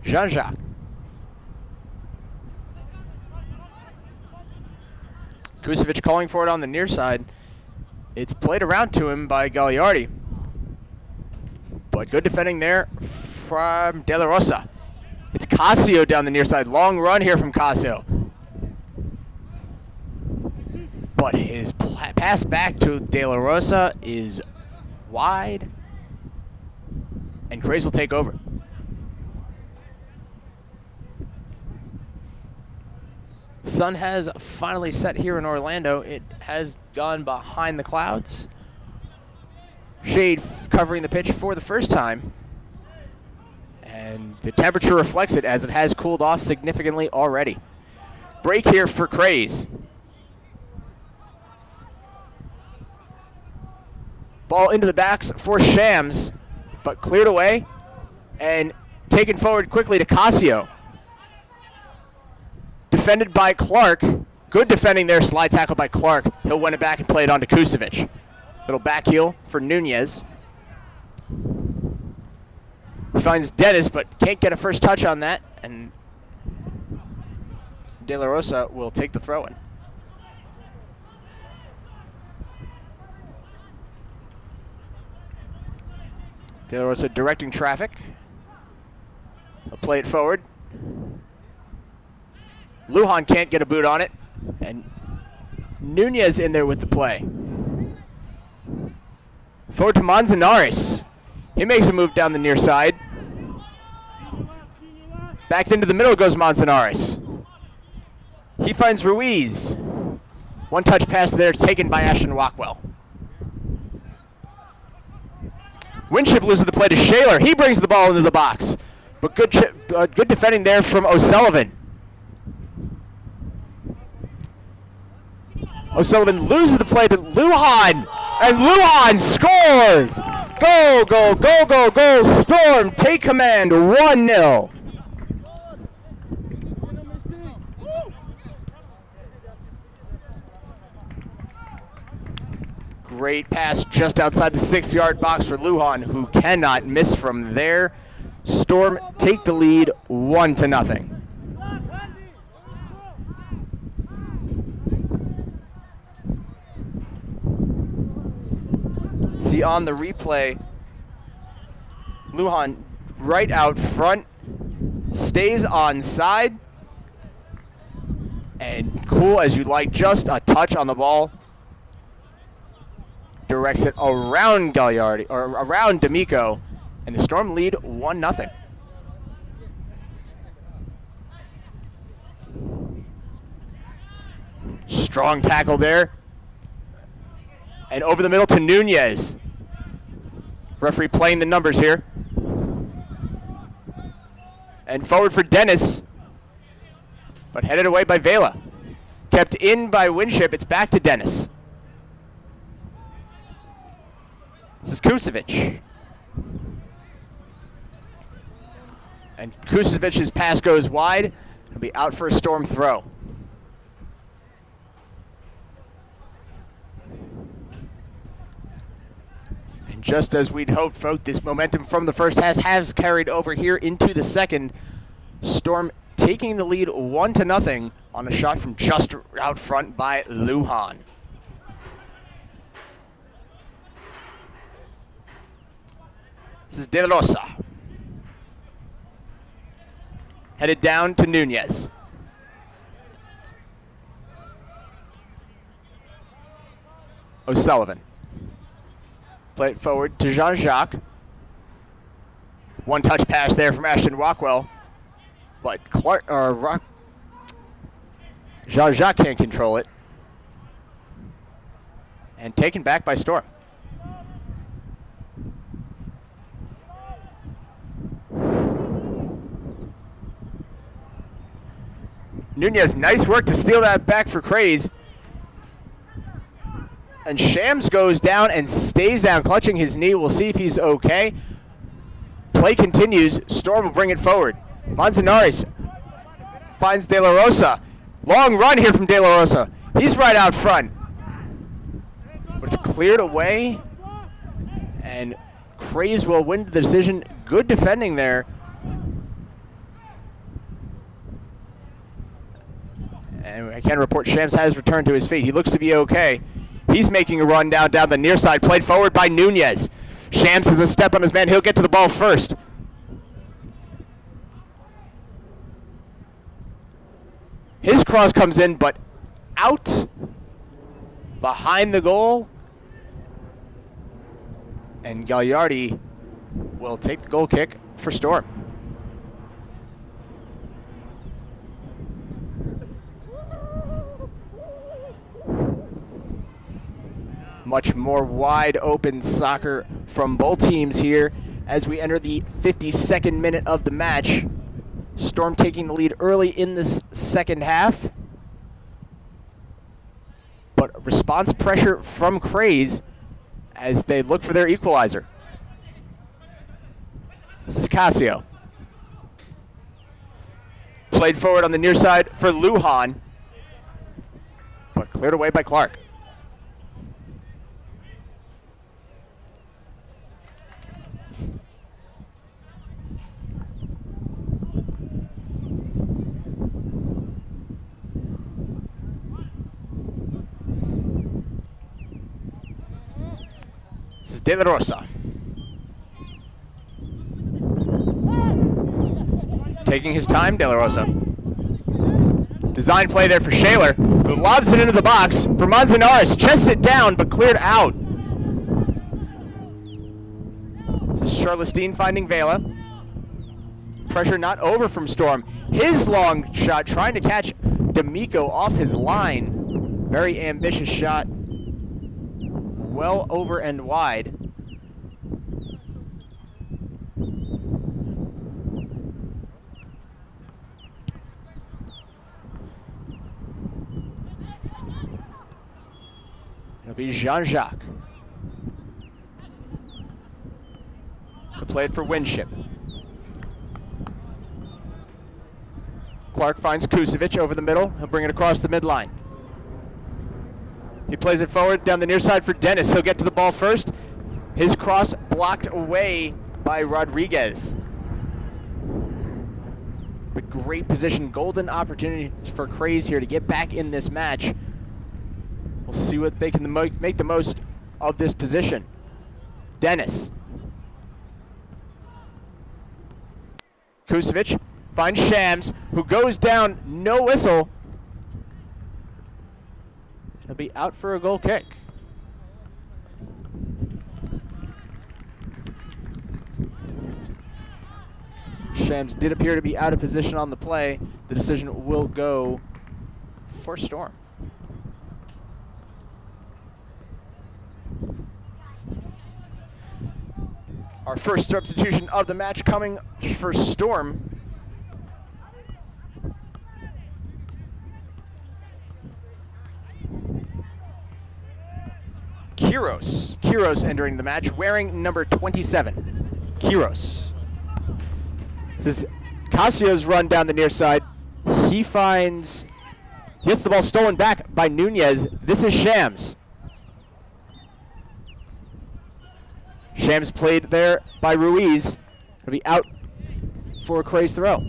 Jean-Jacques. Kusevic calling for it on the near side. It's played around to him by Gagliardi. But good defending there from De La Rosa. It's Casio down the near side. Long run here from Casio. But his pass back to De La Rosa is wide. And Kraze will take over. Sun has finally set here in Orlando. It has gone behind the clouds. Shade covering the pitch for the first time. And the temperature reflects it as it has cooled off significantly already. Break here for Kraze. Ball into the backs for Shams, but cleared away. And taken forward quickly to Casio. Defended by Clark. Good defending there, slide tackle by Clark. He'll win it back and play it on to Kusevich. Little back heel for Nunez. He finds Dennis, but can't get a first touch on that, and De La Rosa will take the throw-in. De La Rosa directing traffic. He'll play it forward. Lujan can't get a boot on it, and Nunez in there with the play. Forward to Manzanares. He makes a move down the near side. Back into the middle goes Manzanares. He finds Ruiz. One touch pass there taken by Ashton Rockwell. Winship loses the play to Shaler. He brings the ball into the box. But good defending there from O'Sullivan. O'Sullivan loses the play to Lujan. And Lujan scores! Go, go, go, go, go. Storm take command 1-0. Great pass just outside the 6-yard box for Lujan, who cannot miss from there. Storm take the lead 1-0. See on the replay, Lujan right out front, stays on side, and cool as you like, just a touch on the ball. Directs it around Gagliardi, or around D'Amico, and the Storm lead 1-0. Strong tackle there. And over the middle to Nunez. Referee playing the numbers here. And forward for Dennis. But headed away by Vela. Kept in by Winship. It's back to Dennis. This is Kusevich. And Kusevich's pass goes wide. He'll be out for a Storm throw. And just as we'd hoped, folks, this momentum from the first half has carried over here into the second. Storm taking the lead 1-0 on a shot from just out front by Lujan. This is De La Rosa. Headed down to Nunez. O'Sullivan. Play it forward to Jean-Jacques. One touch pass there from Ashton Rockwell. But Jean-Jacques can't control it. And taken back by Storm. Nunez, nice work to steal that back for Kraze. And Shams goes down and stays down, clutching his knee. We'll see if he's okay. Play continues. Storm will bring it forward. Manzanares finds De La Rosa. Long run here from De La Rosa. He's right out front. But it's cleared away. And Kraze will win the decision. Good defending there. And I can report Shams has returned to his feet. He looks to be okay. He's making a run down the near side. Played forward by Nunez. Shams has a step on his man. He'll get to the ball first. His cross comes in, but out behind the goal. And Gagliardi will take the goal kick for Storm. Much more wide open soccer from both teams here as we enter the 52nd minute of the match. Storm taking the lead early in this second half. But response pressure from Kraze as they look for their equalizer. This is Casio. Played forward on the near side for Lujan, but cleared away by Clark. This is De La Rosa. Taking his time, De La Rosa. Design play there for Shaler, who lobs it into the box for Manzanares. Chests it down, but cleared out. This is Charlestine finding Vela. Pressure not over from Storm. His long shot trying to catch D'Amico off his line. Very ambitious shot. Well over and wide. It'll be Jean-Jacques. He'll play it for Winship. Clark finds Kusevich over the middle. He'll bring it across the midline. He plays it forward down the near side for Dennis. He'll get to the ball first. His cross blocked away by Rodriguez. But great position, golden opportunity for Kraze here to get back in this match. We'll see what they can make the most of this position. Dennis. Kusevich finds Shams, who goes down, no whistle. He'll be out for a goal kick. Shams did appear to be out of position on the play. The decision will go for Storm. Our first substitution of the match coming for Storm. Kiros entering the match, wearing number 27. Kiros. This is Casio's run down the near side. He gets the ball stolen back by Nunez. This is Shams. Shams played there by Ruiz. He'll be out for a Kraze throw.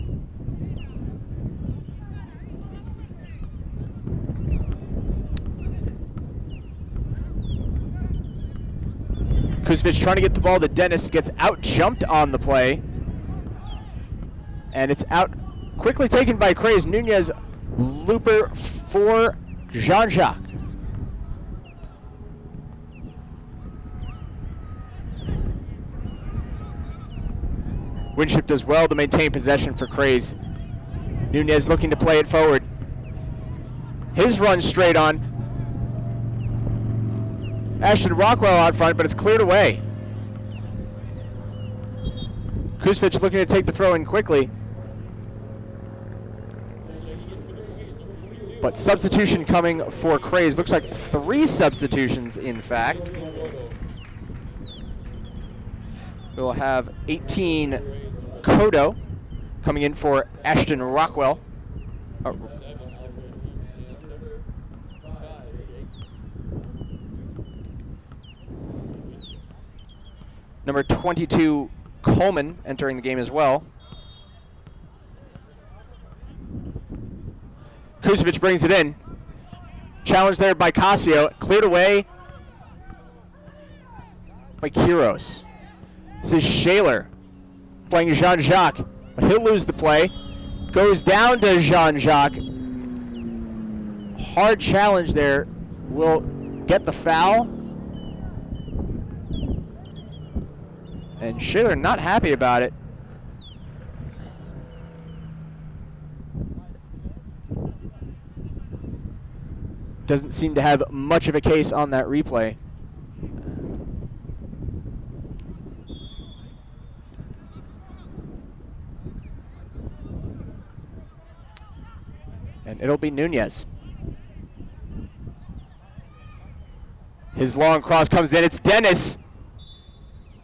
Kusevich trying to get the ball to Dennis, gets out jumped on the play. And it's out, quickly taken by Kraze. Nunez, looper for Jean-Jacques. Winship does well to maintain possession for Kraze. Nunez looking to play it forward. His run straight on. Ashton Rockwell out front, but it's cleared away. Kusevich looking to take the throw in quickly. But substitution coming for Kraze. Looks like 3 substitutions, in fact. We'll have 18 Kodo coming in for Ashton Rockwell. Number 22 Coleman entering the game as well. Kusevich brings it in. Challenged there by Casio. Cleared away by Kiros. This is Shaler playing Jean-Jacques, but he'll lose the play. Goes down to Jean-Jacques. Hard challenge there. Will get the foul. And Shaler not happy about it. Doesn't seem to have much of a case on that replay. And it'll be Nunez. His long cross comes in. It's Dennis.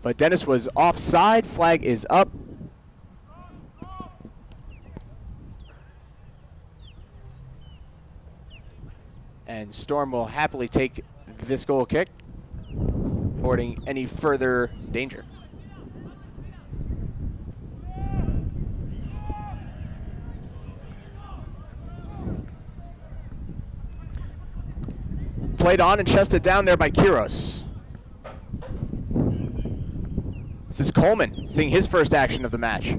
But Dennis was offside. Flag is up. And Storm will happily take this goal kick, avoiding any further danger. Played on and chested down there by Kiros. This is Coleman seeing his first action of the match.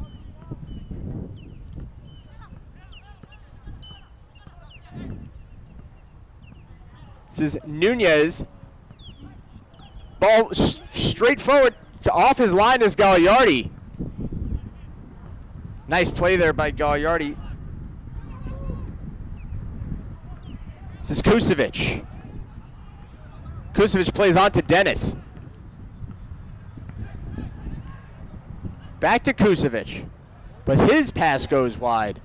This is Nunez. Ball straight forward to off his line is Gagliardi. Nice play there by Gagliardi. This is Kusevic. Kusevic plays on to Dennis. Back to Kusevic. But his pass goes wide.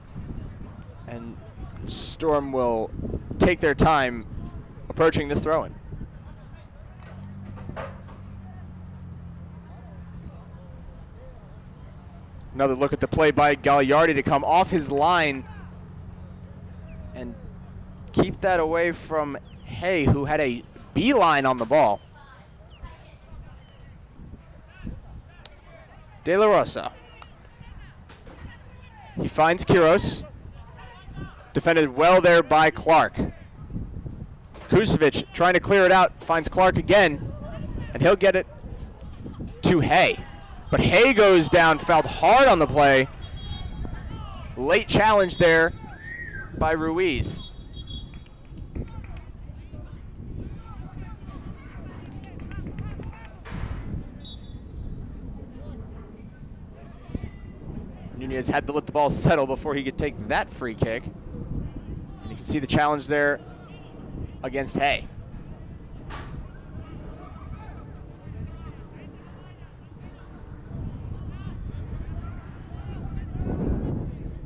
And Storm will take their time approaching this throw-in. Another look at the play by Gagliardi to come off his line and keep that away from Hay, who had a beeline on the ball. De La Rosa. He finds Kiros. Defended well there by Clark. Kusevic trying to clear it out, finds Clark again, and he'll get it to Hay. But Hay goes down, fouled hard on the play. Late challenge there by Ruiz. Nunez had to let the ball settle before he could take that free kick. And you can see the challenge there against Hay.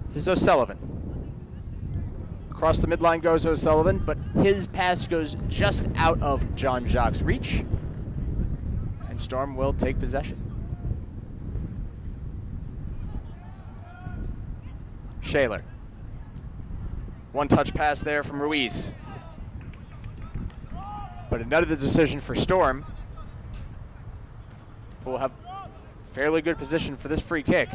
This is O'Sullivan. Across the midline goes O'Sullivan, but his pass goes just out of John Jacques' reach. And Storm will take possession. Shaler. One-touch pass there from Ruiz. But another decision for Storm, who will have fairly good position for this free kick.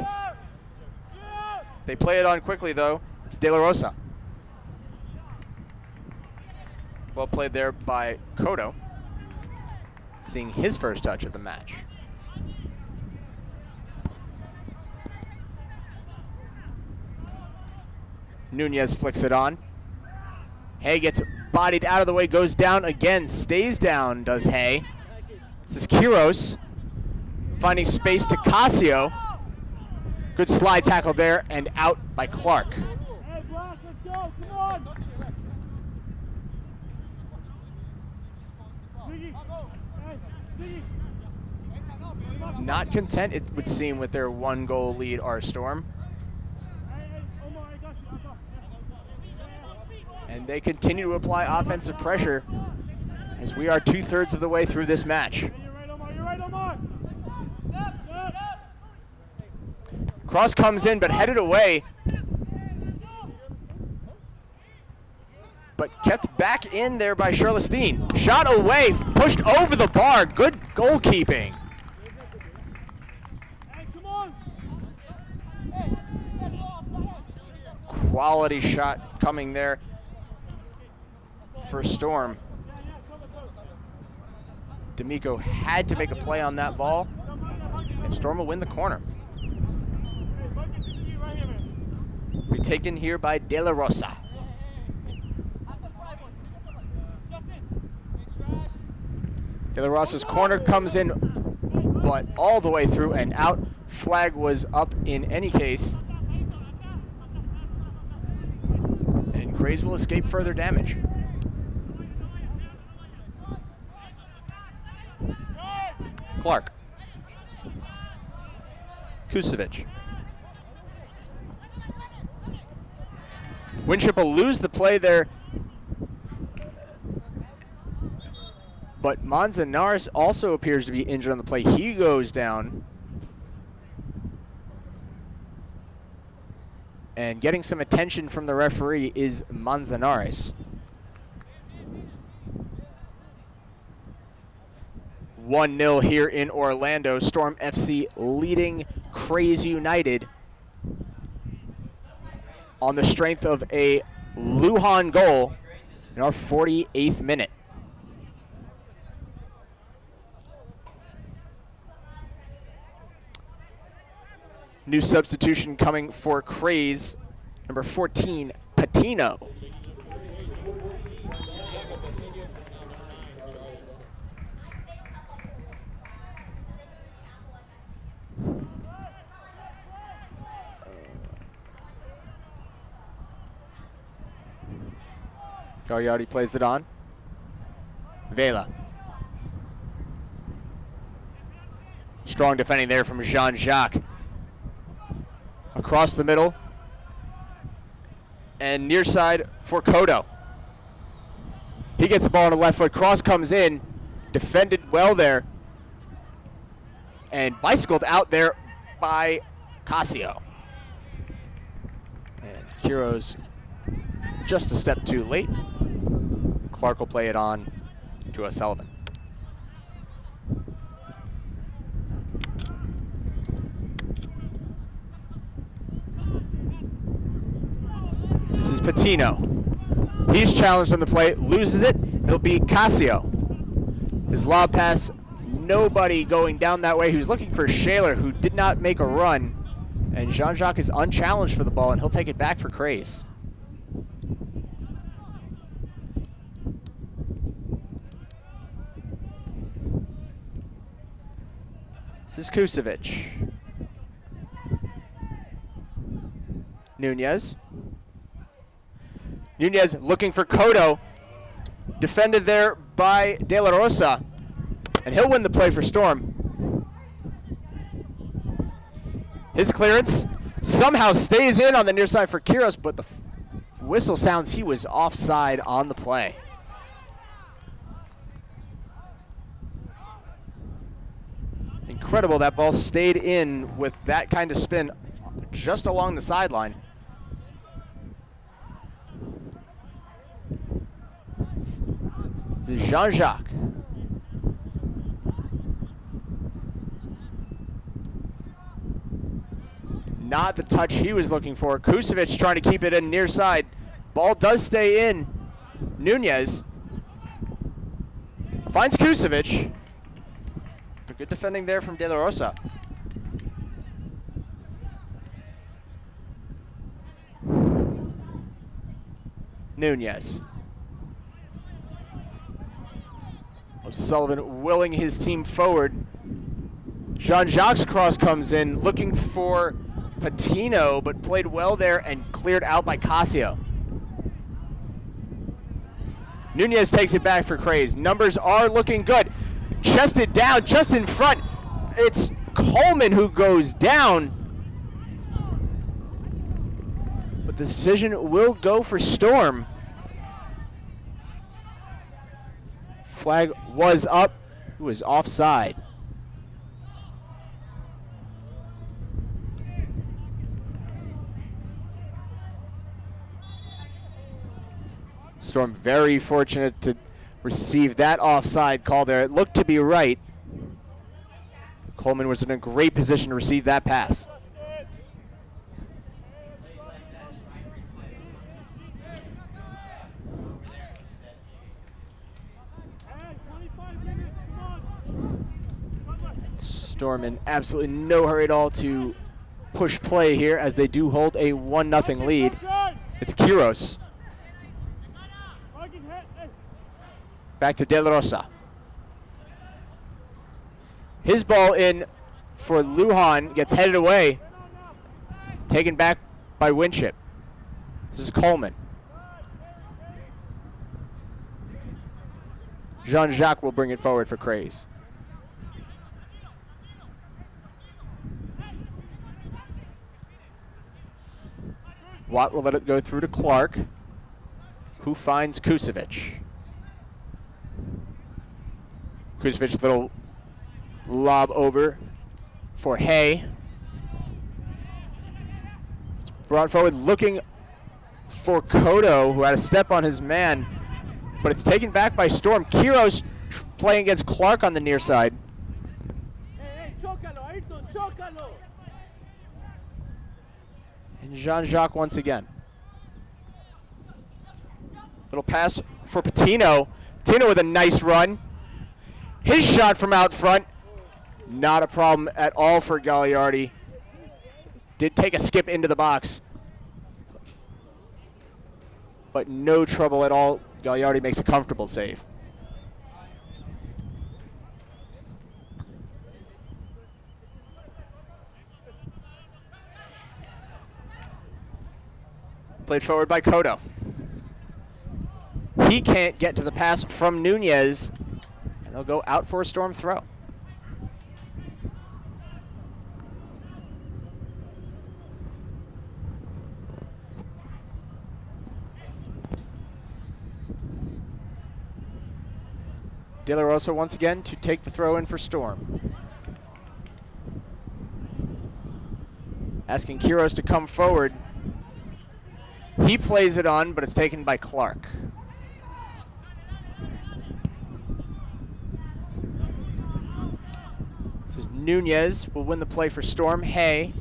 They play it on quickly, though. It's De La Rosa. Well played there by Cotto, seeing his first touch of the match. Nunez flicks it on. Hay gets bodied out of the way, goes down again, stays down, does Hay. This is Kiros finding space to Casio. Good slide tackle there and out by Clark. Not content, it would seem, with their one-goal lead are Storm. And they continue to apply offensive pressure as we are 2/3 of the way through this match. Cross comes in, but headed away. But kept back in there by Charlestine. Shot away, pushed over the bar. Good goalkeeping. Quality shot coming there for Storm. D'Amico had to make a play on that ball, and Storm will win the corner. Retaken here by De La Rosa. De La Rosa's corner comes in, but all the way through and out. Flag was up in any case. And Kraze will escape further damage. Clark. Kusevic. Winship will lose the play there. But Manzanares also appears to be injured on the play. He goes down. And getting some attention from the referee is Manzanares. 1-0 here in Orlando. Storm FC leading Kraze United on the strength of a Lujan goal in our 48th minute. New substitution coming for Kraze, number 14, Patino. Gagliardi plays it on. Vela. Strong defending there from Jean-Jacques. Across the middle. And near side for Kodo. He gets the ball on the left foot. Cross comes in. Defended well there. And bicycled out there by Casio. And Quiroz just a step too late. Clark will play it on to O'Sullivan. This is Patino. He's challenged on the play, loses it. It'll be Casio. His lob pass, nobody going down that way. He was looking for Shaler, who did not make a run. And Jean-Jacques is unchallenged for the ball, and he'll take it back for Kraze. This is Kusevic. Nunez. Nunez looking for Kodo. Defended there by De La Rosa. And he'll win the play for Storm. His clearance somehow stays in on the near side for Quiroz, but the whistle sounds he was offside on the play. Incredible that ball stayed in with that kind of spin just along the sideline. This is Jean-Jacques. Not the touch he was looking for. Kusevic trying to keep it in near side. Ball does stay in. Nunez finds Kusevic. Good defending there from De La Rosa. Nunez. O'Sullivan willing his team forward. Jean-Jacques' cross comes in, looking for Patino, but played well there and cleared out by Casio. Nunez takes it back for Kraze. Numbers are looking good. Chested down, just in front. It's Coleman who goes down. But the decision will go for Storm. Flag was up. It was offside. Storm very fortunate to receive that offside call there. It looked to be right. Coleman was in a great position to receive that pass. Storm in absolutely no hurry at all to push play here as they do hold a 1-0 lead. It's Quiroz. Back to De La Rosa. His ball in for Lujan, gets headed away. Taken back by Winship. This is Coleman. Jean-Jacques will bring it forward for Kraze. Watt will let it go through to Clark, who finds Kusevic. Kusevic, little lob over for Hay. It's brought forward looking for Kodo, who had a step on his man, but it's taken back by Storm. Quiroz playing against Clark on the near side. And Jean-Jacques once again. Little pass for Patino. Patino with a nice run. His shot from out front, not a problem at all for Gagliardi. Did take a skip into the box, but no trouble at all. Gagliardi makes a comfortable save. Played forward by Cotto. He can't get to the pass from Nunez, and they'll go out for a Storm throw. De La Rosa once again to take the throw in for Storm. Asking Quiros to come forward. He plays it on, but it's taken by Clark. This is Nunez will win the play for Storm. Hay.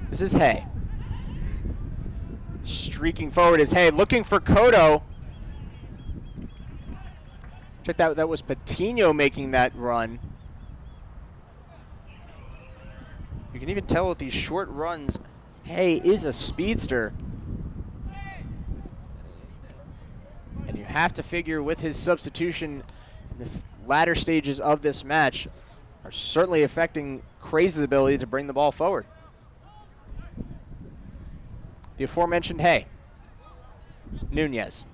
This is Hay. Streaking forward is Hay, looking for Cotto. Check that, that was Patino making that run. You can even tell with these short runs, Hay is a speedster. And you have to figure with his substitution in the latter stages of this match are certainly affecting Kraze's ability to bring the ball forward. The aforementioned Hay. Nunez.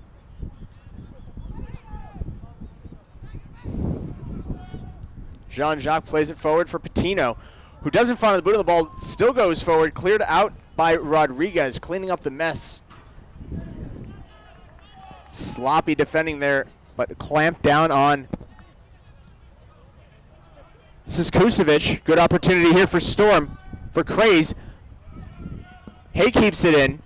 Jean-Jacques plays it forward for Patino, who doesn't find the boot of the ball, still goes forward, cleared out by Rodriguez, cleaning up the mess. Sloppy defending there, but clamped down on. This is Kusevic. Good opportunity here for Storm, for Kraze. Hay keeps it in.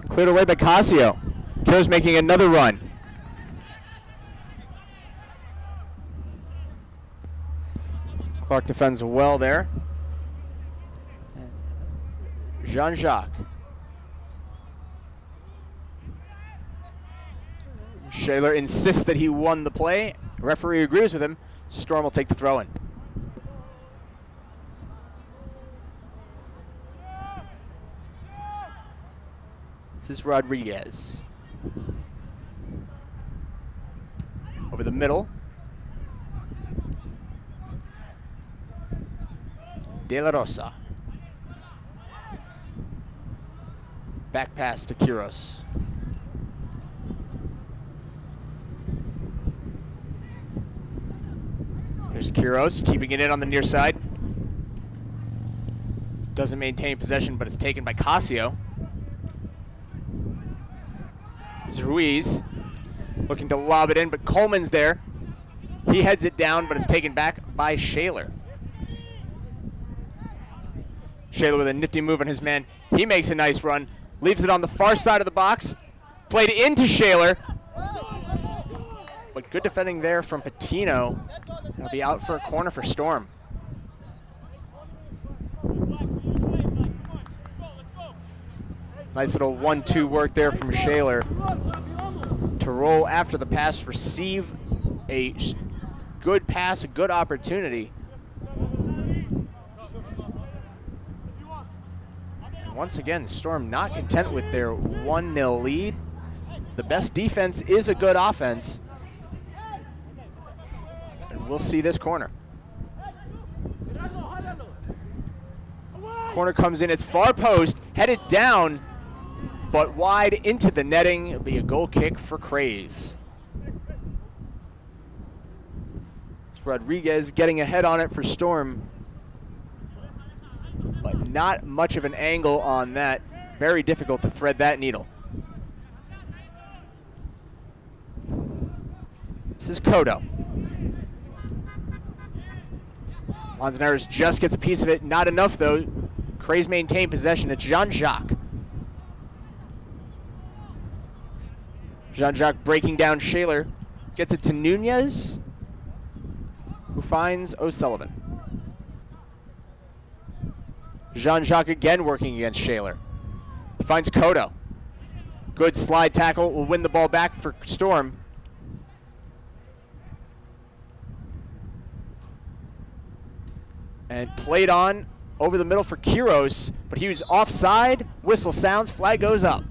Cleared away by Casio. Killer's making another run. Clark defends well there. Jean-Jacques. Shaler insists that he won the play. The referee agrees with him. Storm will take the throw in. This is Rodriguez. Over the middle. De La Rosa. Back pass to Quiros. Here's Quiros, keeping it in on the near side. Doesn't maintain possession, but it's taken by Casio. It's Ruiz looking to lob it in, but Coleman's there. He heads it down, but it's taken back by Shaler. Shaler with a nifty move on his man. He makes a nice run, leaves it on the far side of the box. Played into Shaler. But good defending there from Patino. He'll be out for a corner for Storm. Nice little 1-2 work there from Shaler to roll after the pass, receive a good pass, a good opportunity. And once again, Storm not content with their 1-0 lead. The best defense is a good offense. And we'll see this corner. Corner comes in, it's far post, headed down, but wide into the netting. It'll be a goal kick for Kraze. It's Rodriguez getting ahead on it for Storm, but not much of an angle on that. Very difficult to thread that needle. This is Cotto. Manzanares just gets a piece of it. Not enough, though. Kraze maintain possession. It's Jean-Jacques. Jean-Jacques breaking down Shaler. Gets it to Nunez, who finds O'Sullivan. Jean-Jacques again working against Shaler. He finds Kodo. Good slide tackle, will win the ball back for Storm. And played on over the middle for Quiros, but he was offside. Whistle sounds, flag goes up.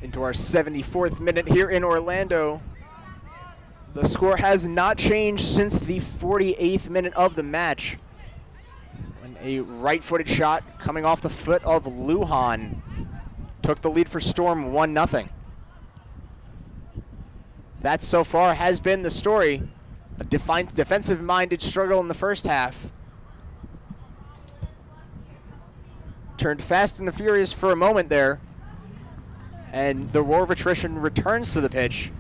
Into our 74th minute here in Orlando. The score has not changed since the 48th minute of the match, when a right-footed shot coming off the foot of Lujan took the lead for Storm 1-0. That so far has been the story. A defensive-minded struggle in the first half. Turned fast and furious for a moment there. And the war of attrition returns to the pitch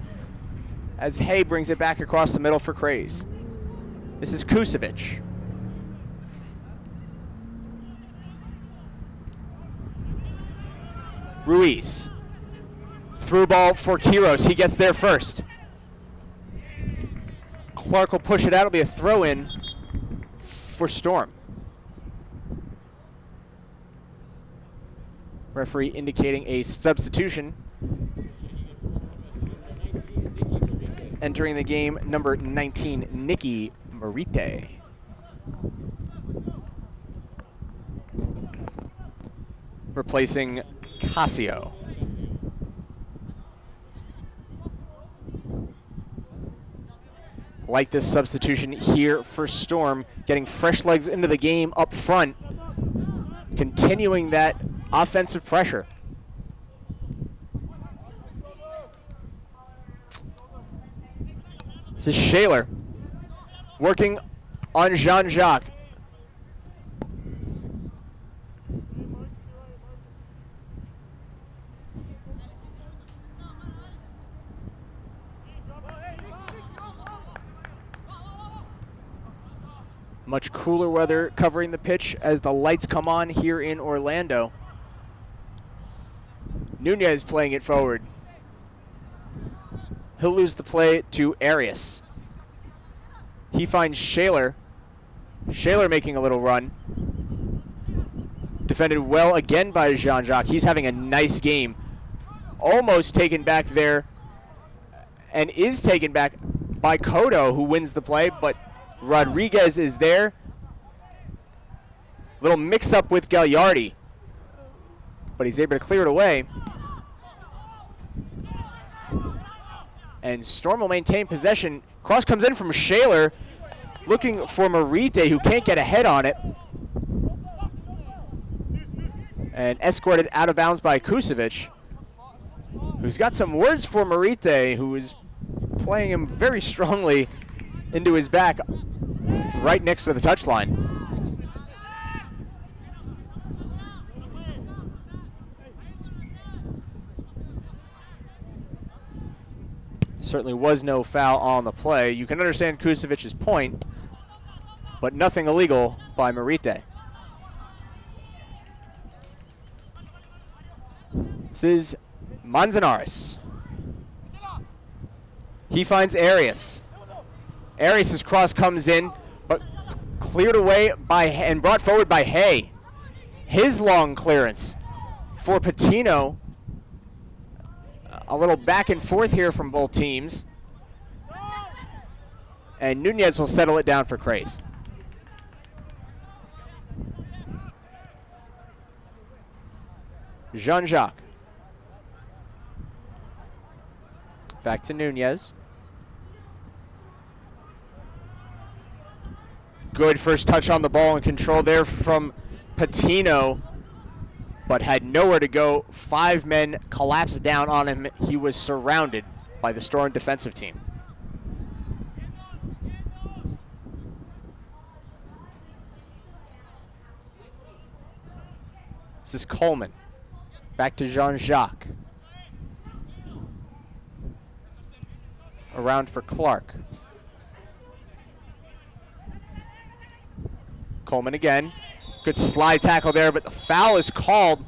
as Hay brings it back across the middle for Kraze. This is Kusevic. Ruiz. Through ball for Quiros. He gets there first. Clark will push it out. It'll be a throw-in for Storm. Referee indicating a substitution. Entering the game, number 19, Nikki Marite. Replacing Casio. Like this substitution here for Storm, getting fresh legs into the game up front, continuing that offensive pressure. This is Shaler working on Jean-Jacques. Much cooler weather covering the pitch as the lights come on here in Orlando. Nunez playing it forward. He'll lose the play to Arias. He finds Shaler. Shaler making a little run. Defended well again by Jean-Jacques. He's having a nice game. Almost taken back there, and is taken back by Kodo, who wins the play, but Rodriguez is there. Little mix-up with Gagliardi, but he's able to clear it away. And Storm will maintain possession. Cross comes in from Shaler, looking for Marite, who can't get ahead on it. And escorted out of bounds by Kusevic, who's got some words for Marite, who is playing him very strongly into his back right next to the touchline. Certainly was no foul on the play. You can understand Kusevic's point, but nothing illegal by Marite. This is Manzanares. He finds Arias. Arias' cross comes in, but cleared away by and brought forward by Hay. His long clearance for Patino. A little back and forth here from both teams. And Nunez will settle it down for Kraze. Jean-Jacques. Back to Nunez. Good first touch on the ball and control there from Patino, but had nowhere to go. 5 men collapsed down on him. He was surrounded by the Storm defensive team. This is Coleman. Back to Jean-Jacques. around for Clark. Coleman again. Good slide tackle there, but the foul is called.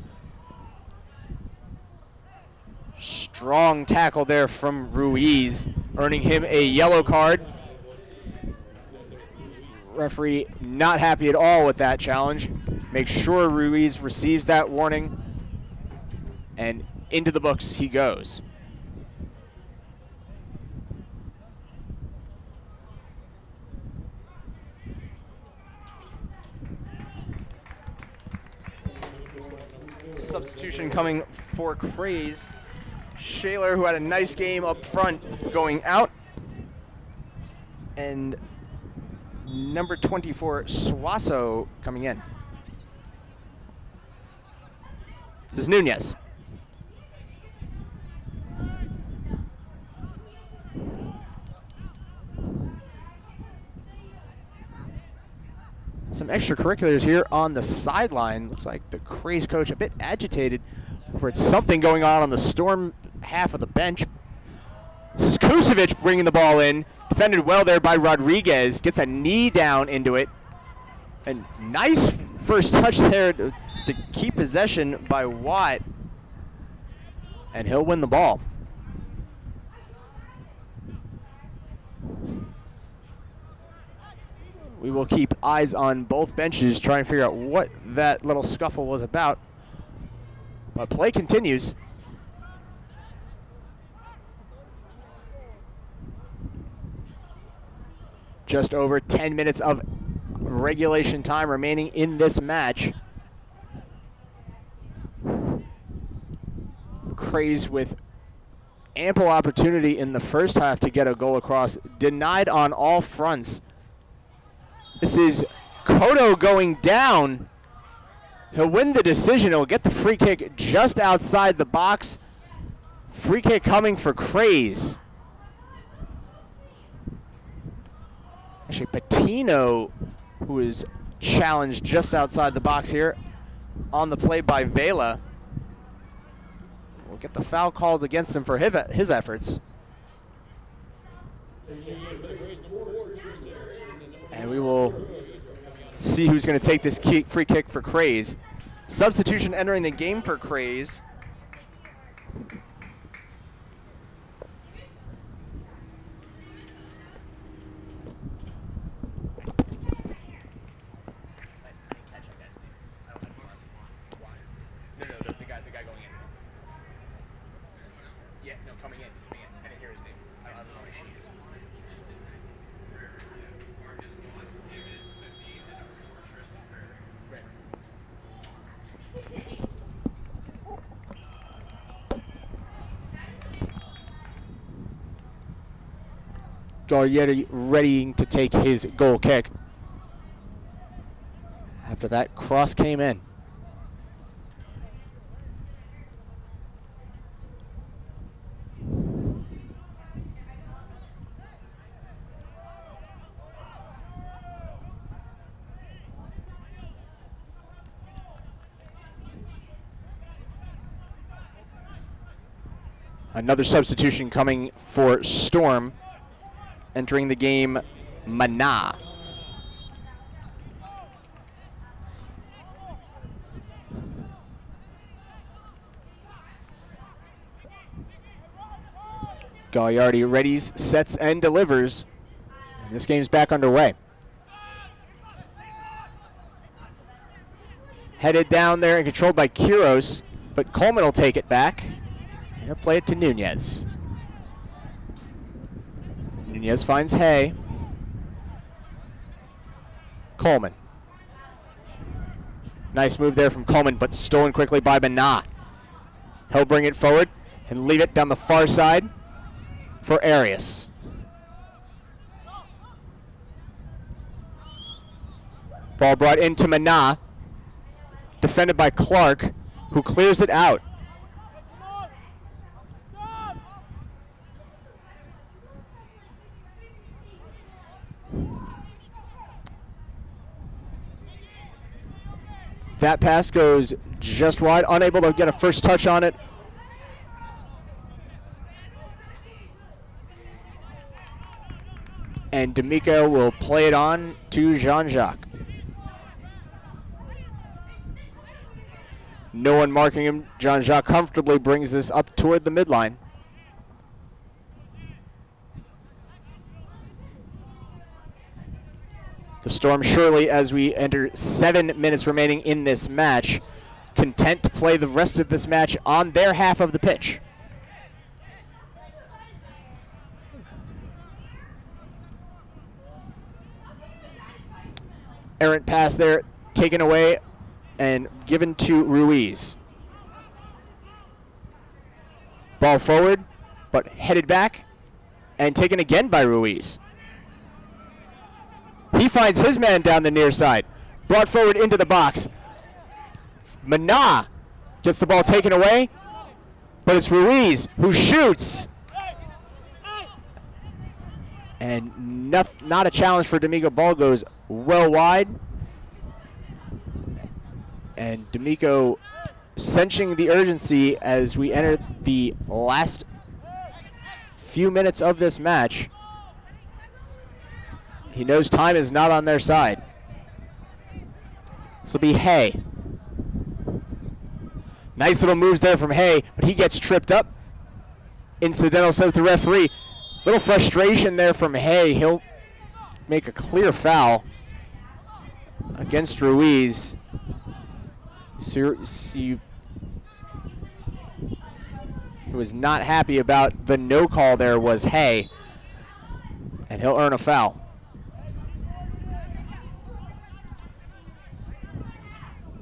Strong tackle there from Ruiz, earning him a yellow card. Referee not happy at all with that challenge. Make sure Ruiz receives that warning, and into the books he goes. Substitution coming for Kraze. Shaler, who had a nice game up front, going out. And number 24, Suazo, coming in. This is Nunez. Some extracurriculars here on the sideline. Looks like the Kraze coach a bit agitated over something going on the Storm half of the bench. This is Kusevic bringing the ball in. Defended well there by Rodriguez. Gets a knee down into it. And nice first touch there to keep possession by Watt. And he'll win the ball. We will keep eyes on both benches, trying to figure out what that little scuffle was about. But play continues. Just over 10 minutes of regulation time remaining in this match. Kraze with ample opportunity in the first half to get a goal across. Denied on all fronts. This is Cotto going down. He'll win the decision. He'll get the free kick just outside the box. Free kick coming for Kraze. Actually, Patino, who is challenged just outside the box here on the play by Vela. We'll get the foul called against him for his efforts. And we will see who's going to take this free kick for Kraze. Substitution entering the game for Kraze. Garietti ready to take his goal kick. After that cross came in. Another substitution coming for Storm. Entering the game, Mana. Gagliardi readies, sets, and delivers. And this game's back underway. Headed down there and controlled by Quiros, but Coleman will take it back. And he'll play it to Nunez. Nunez finds Hay. Coleman. Nice move there from Coleman, but stolen quickly by Mana. He'll bring it forward and leave it down the far side for Arias. Ball brought into Mana. Defended by Clark, who clears it out. That pass goes just wide, unable to get a first touch on it. And D'Amico will play it on to Jean-Jacques. No one marking him. Jean-Jacques comfortably brings this up toward the midline. The Storm surely, as we enter 7 minutes remaining in this match, content to play the rest of this match on their half of the pitch. Errant pass there, taken away and given to Ruiz. Ball forward, but headed back and taken again by Ruiz. He finds his man down the near side. Brought forward into the box. Mana gets the ball taken away, but it's Ruiz who shoots. And not a challenge for D'Amico. Ball goes well wide. And D'Amico sensing the urgency as we enter the last few minutes of this match. He knows time is not on their side. This will be Hay. Nice little moves there from Hay, but he gets tripped up. Incidental, says the referee. Little frustration there from Hay. He'll make a clear foul against Ruiz. See, who was not happy about the no call there was Hay, and he'll earn a foul.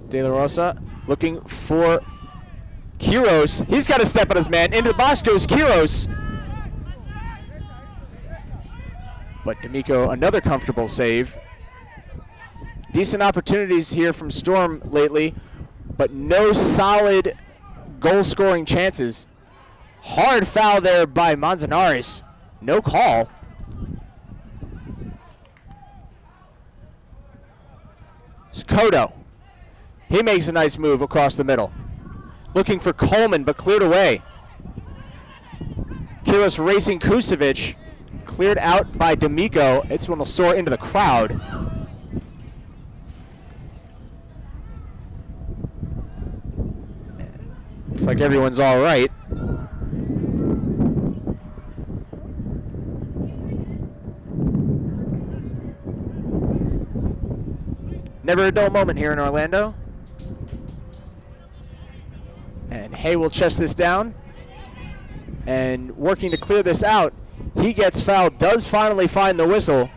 De La Rosa looking for Quiros. He's got to step on his man. Into the box goes Quiros. But D'Amico, another comfortable save. Decent opportunities here from Storm lately, but no solid goal-scoring chances. Hard foul there by Manzanares. No call. Skoto. He makes a nice move across the middle. Looking for Coleman, but cleared away. Quiros racing Kusevic. Cleared out by D'Amico. This one will soar into the crowd. Looks like everyone's all right. Never a dull moment here in Orlando. And Hay will chest this down. And working to clear this out. He gets fouled, does finally find the whistle.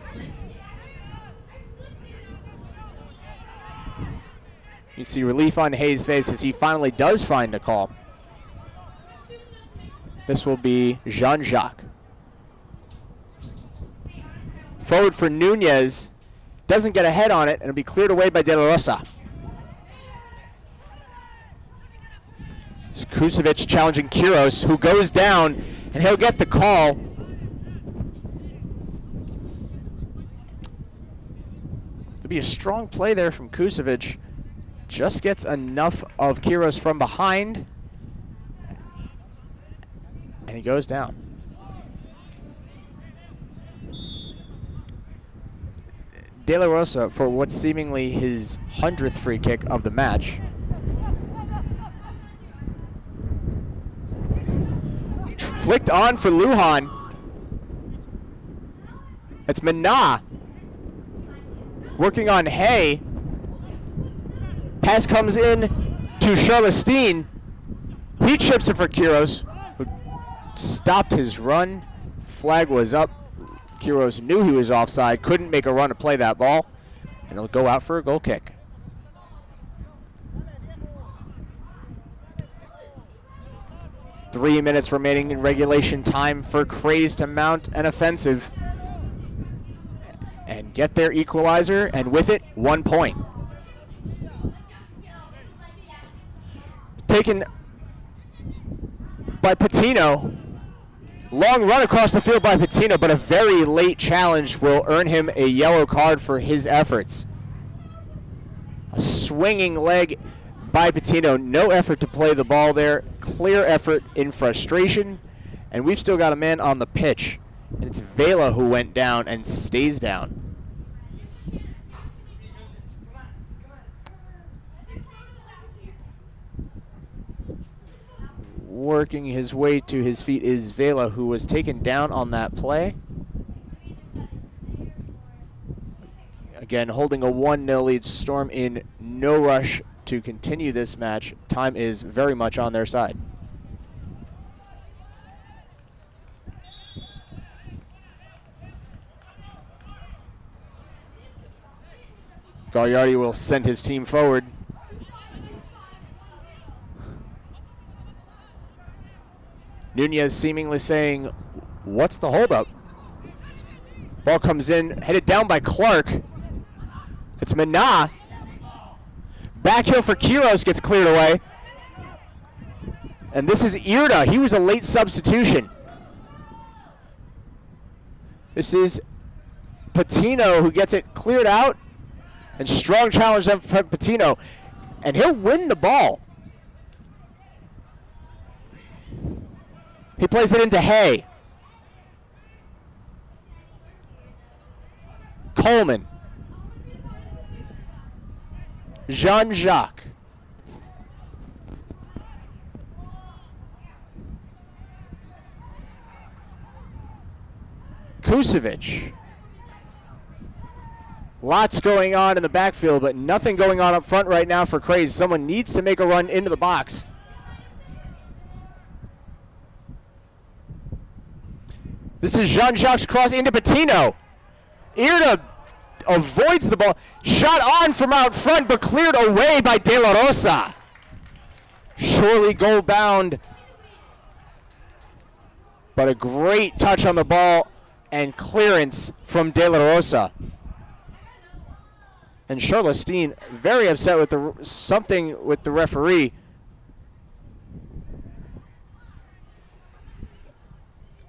You see relief on Hayes' face as he finally does find a call. This will be Jean-Jacques. Forward for Nunez. Doesn't get a head on it, and it'll be cleared away by De La Rosa. It's Kusevic challenging Quiros, who goes down, and he'll get the call. To be a strong play there from Kusevic. Just gets enough of Quiros from behind, and he goes down. De La Rosa for what's seemingly his 100th free kick of the match. Flicked on for Lujan. It's Mana working on Hay. Pass comes in to Charlestine. He chips it for Quiros, who stopped his run. Flag was up. Quiros knew he was offside, couldn't make a run to play that ball, and he'll go out for a goal kick. Three minutes remaining in regulation time for Kraze to mount an offensive and get their equalizer, and with it, 1 point. Taken by Patino. Long run across the field by Patino, but a very late challenge will earn him a yellow card for his efforts. A swinging leg by Patino. No effort to play the ball there. Clear effort in frustration. And we've still got a man on the pitch. And it's Vela who went down and stays down. Working his way to his feet is Vela, who was taken down on that play. Again, holding a 1-0 lead. Storm in no rush to continue this match. Time is very much on their side. Gagliardi will send his team forward. Nunez seemingly saying, what's the holdup? Ball comes in, headed down by Clark. It's Mana. Back heel for Quiros gets cleared away. And this is Irda. He was a late substitution. This is Patino who gets it cleared out. And strong challenge then from Patino. And he'll win the ball. He plays it into Hay. Coleman. Jean-Jacques. Kusevich. Lots going on in the backfield, but nothing going on up front right now for Kraze. Someone needs to make a run into the box. This is Jean-Jacques' cross into Patino. Irda avoids the ball. Shot on from out front, but cleared away by De La Rosa. Surely goal bound. But a great touch on the ball and clearance from De La Rosa. And Charlestine very upset with something with the referee.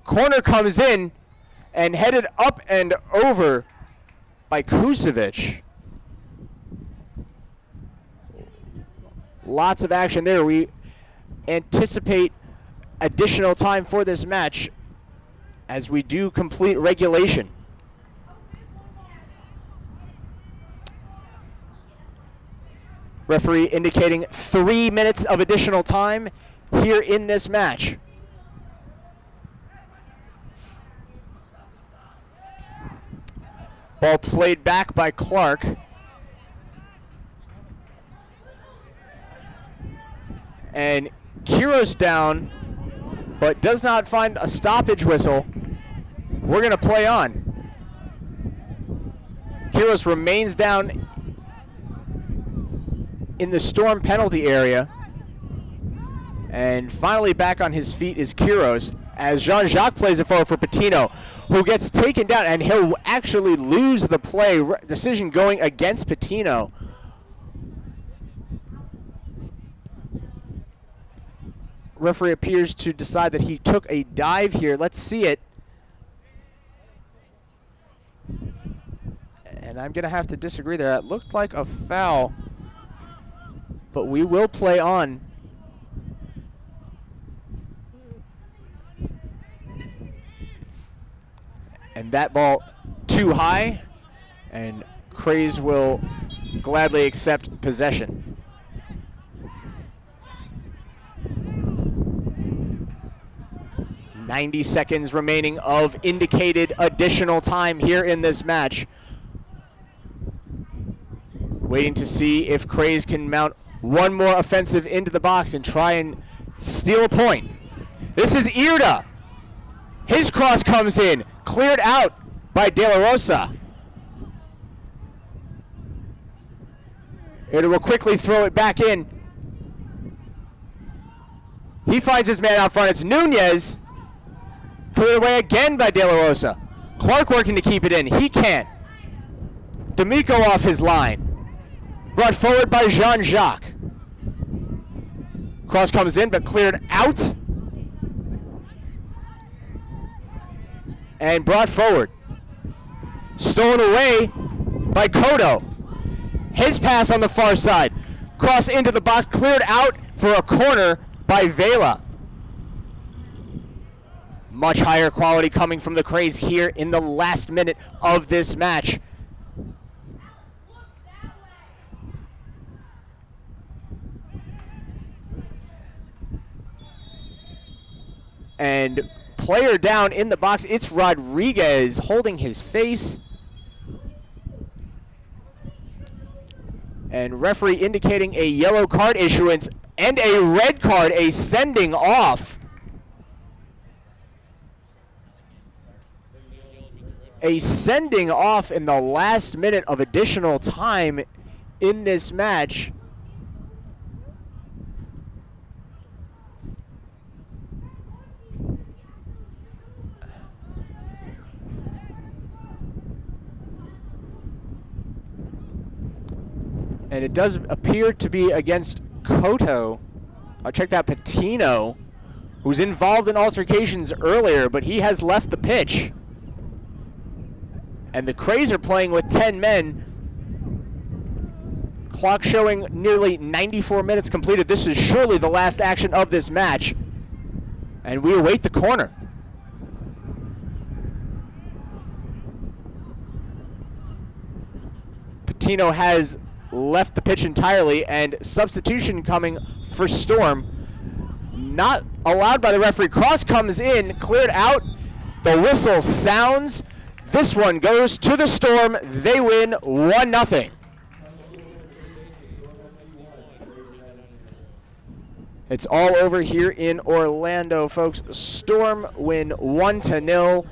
Corner comes in and headed up and over by Kusevich. Lots of action there. We anticipate additional time for this match as we do complete regulation. Referee indicating 3 minutes of additional time here in this match. Ball played back by Clark. And Quiros down, but does not find a stoppage whistle. We're going to play on. Quiros remains down in the Storm penalty area. And finally back on his feet is Quiros as Jean-Jacques plays it forward for Patino, who gets taken down, and he'll actually lose the play. Decision going against Patino. Referee appears to decide that he took a dive here. Let's see it. And I'm going to have to disagree there. It looked like a foul, but we will play on. And that ball too high, and Kraze will gladly accept possession. "90 seconds remaining of indicated additional time here in this match. Waiting to see if Kraze can mount one more offensive into the box and try and steal a point. This is Irda. His cross comes in, cleared out by De La Rosa. Irda will quickly throw it back in. He finds his man out front. It's Nunez. Cleared away again by De La Rosa. Clark working to keep it in. He can't. D'Amico off his line. Brought forward by Jean-Jacques. Cross comes in, but cleared out. And brought forward. Stolen away by Cotto. His pass on the far side. Cross into the box, cleared out for a corner by Vela. Much higher quality coming from the Kraze here in the last minute of this match. And player down in the box, it's Rodriguez holding his face. And referee indicating a yellow card issuance and a red card, a sending off. A sending off in the last minute of additional time in this match. And it does appear to be against Cotto. Check that, Patino, who's involved in altercations earlier, but he has left the pitch. And the Kraze are playing with 10 men. Clock showing nearly 94 minutes completed. This is surely the last action of this match. And we await the corner. Patino has left the pitch entirely, and substitution coming for Storm. Not allowed by the referee. Cross comes in, cleared out. The whistle sounds. This one goes to the Storm. They win 1-0. It's all over here in Orlando, folks. Storm win 1-0.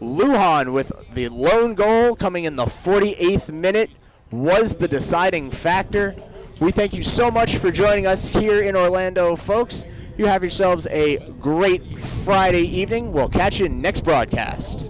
Lujan with the lone goal coming in the 48th minute was the deciding factor. We thank you so much for joining us here in Orlando, folks. You have yourselves a great Friday evening. We'll catch you next broadcast.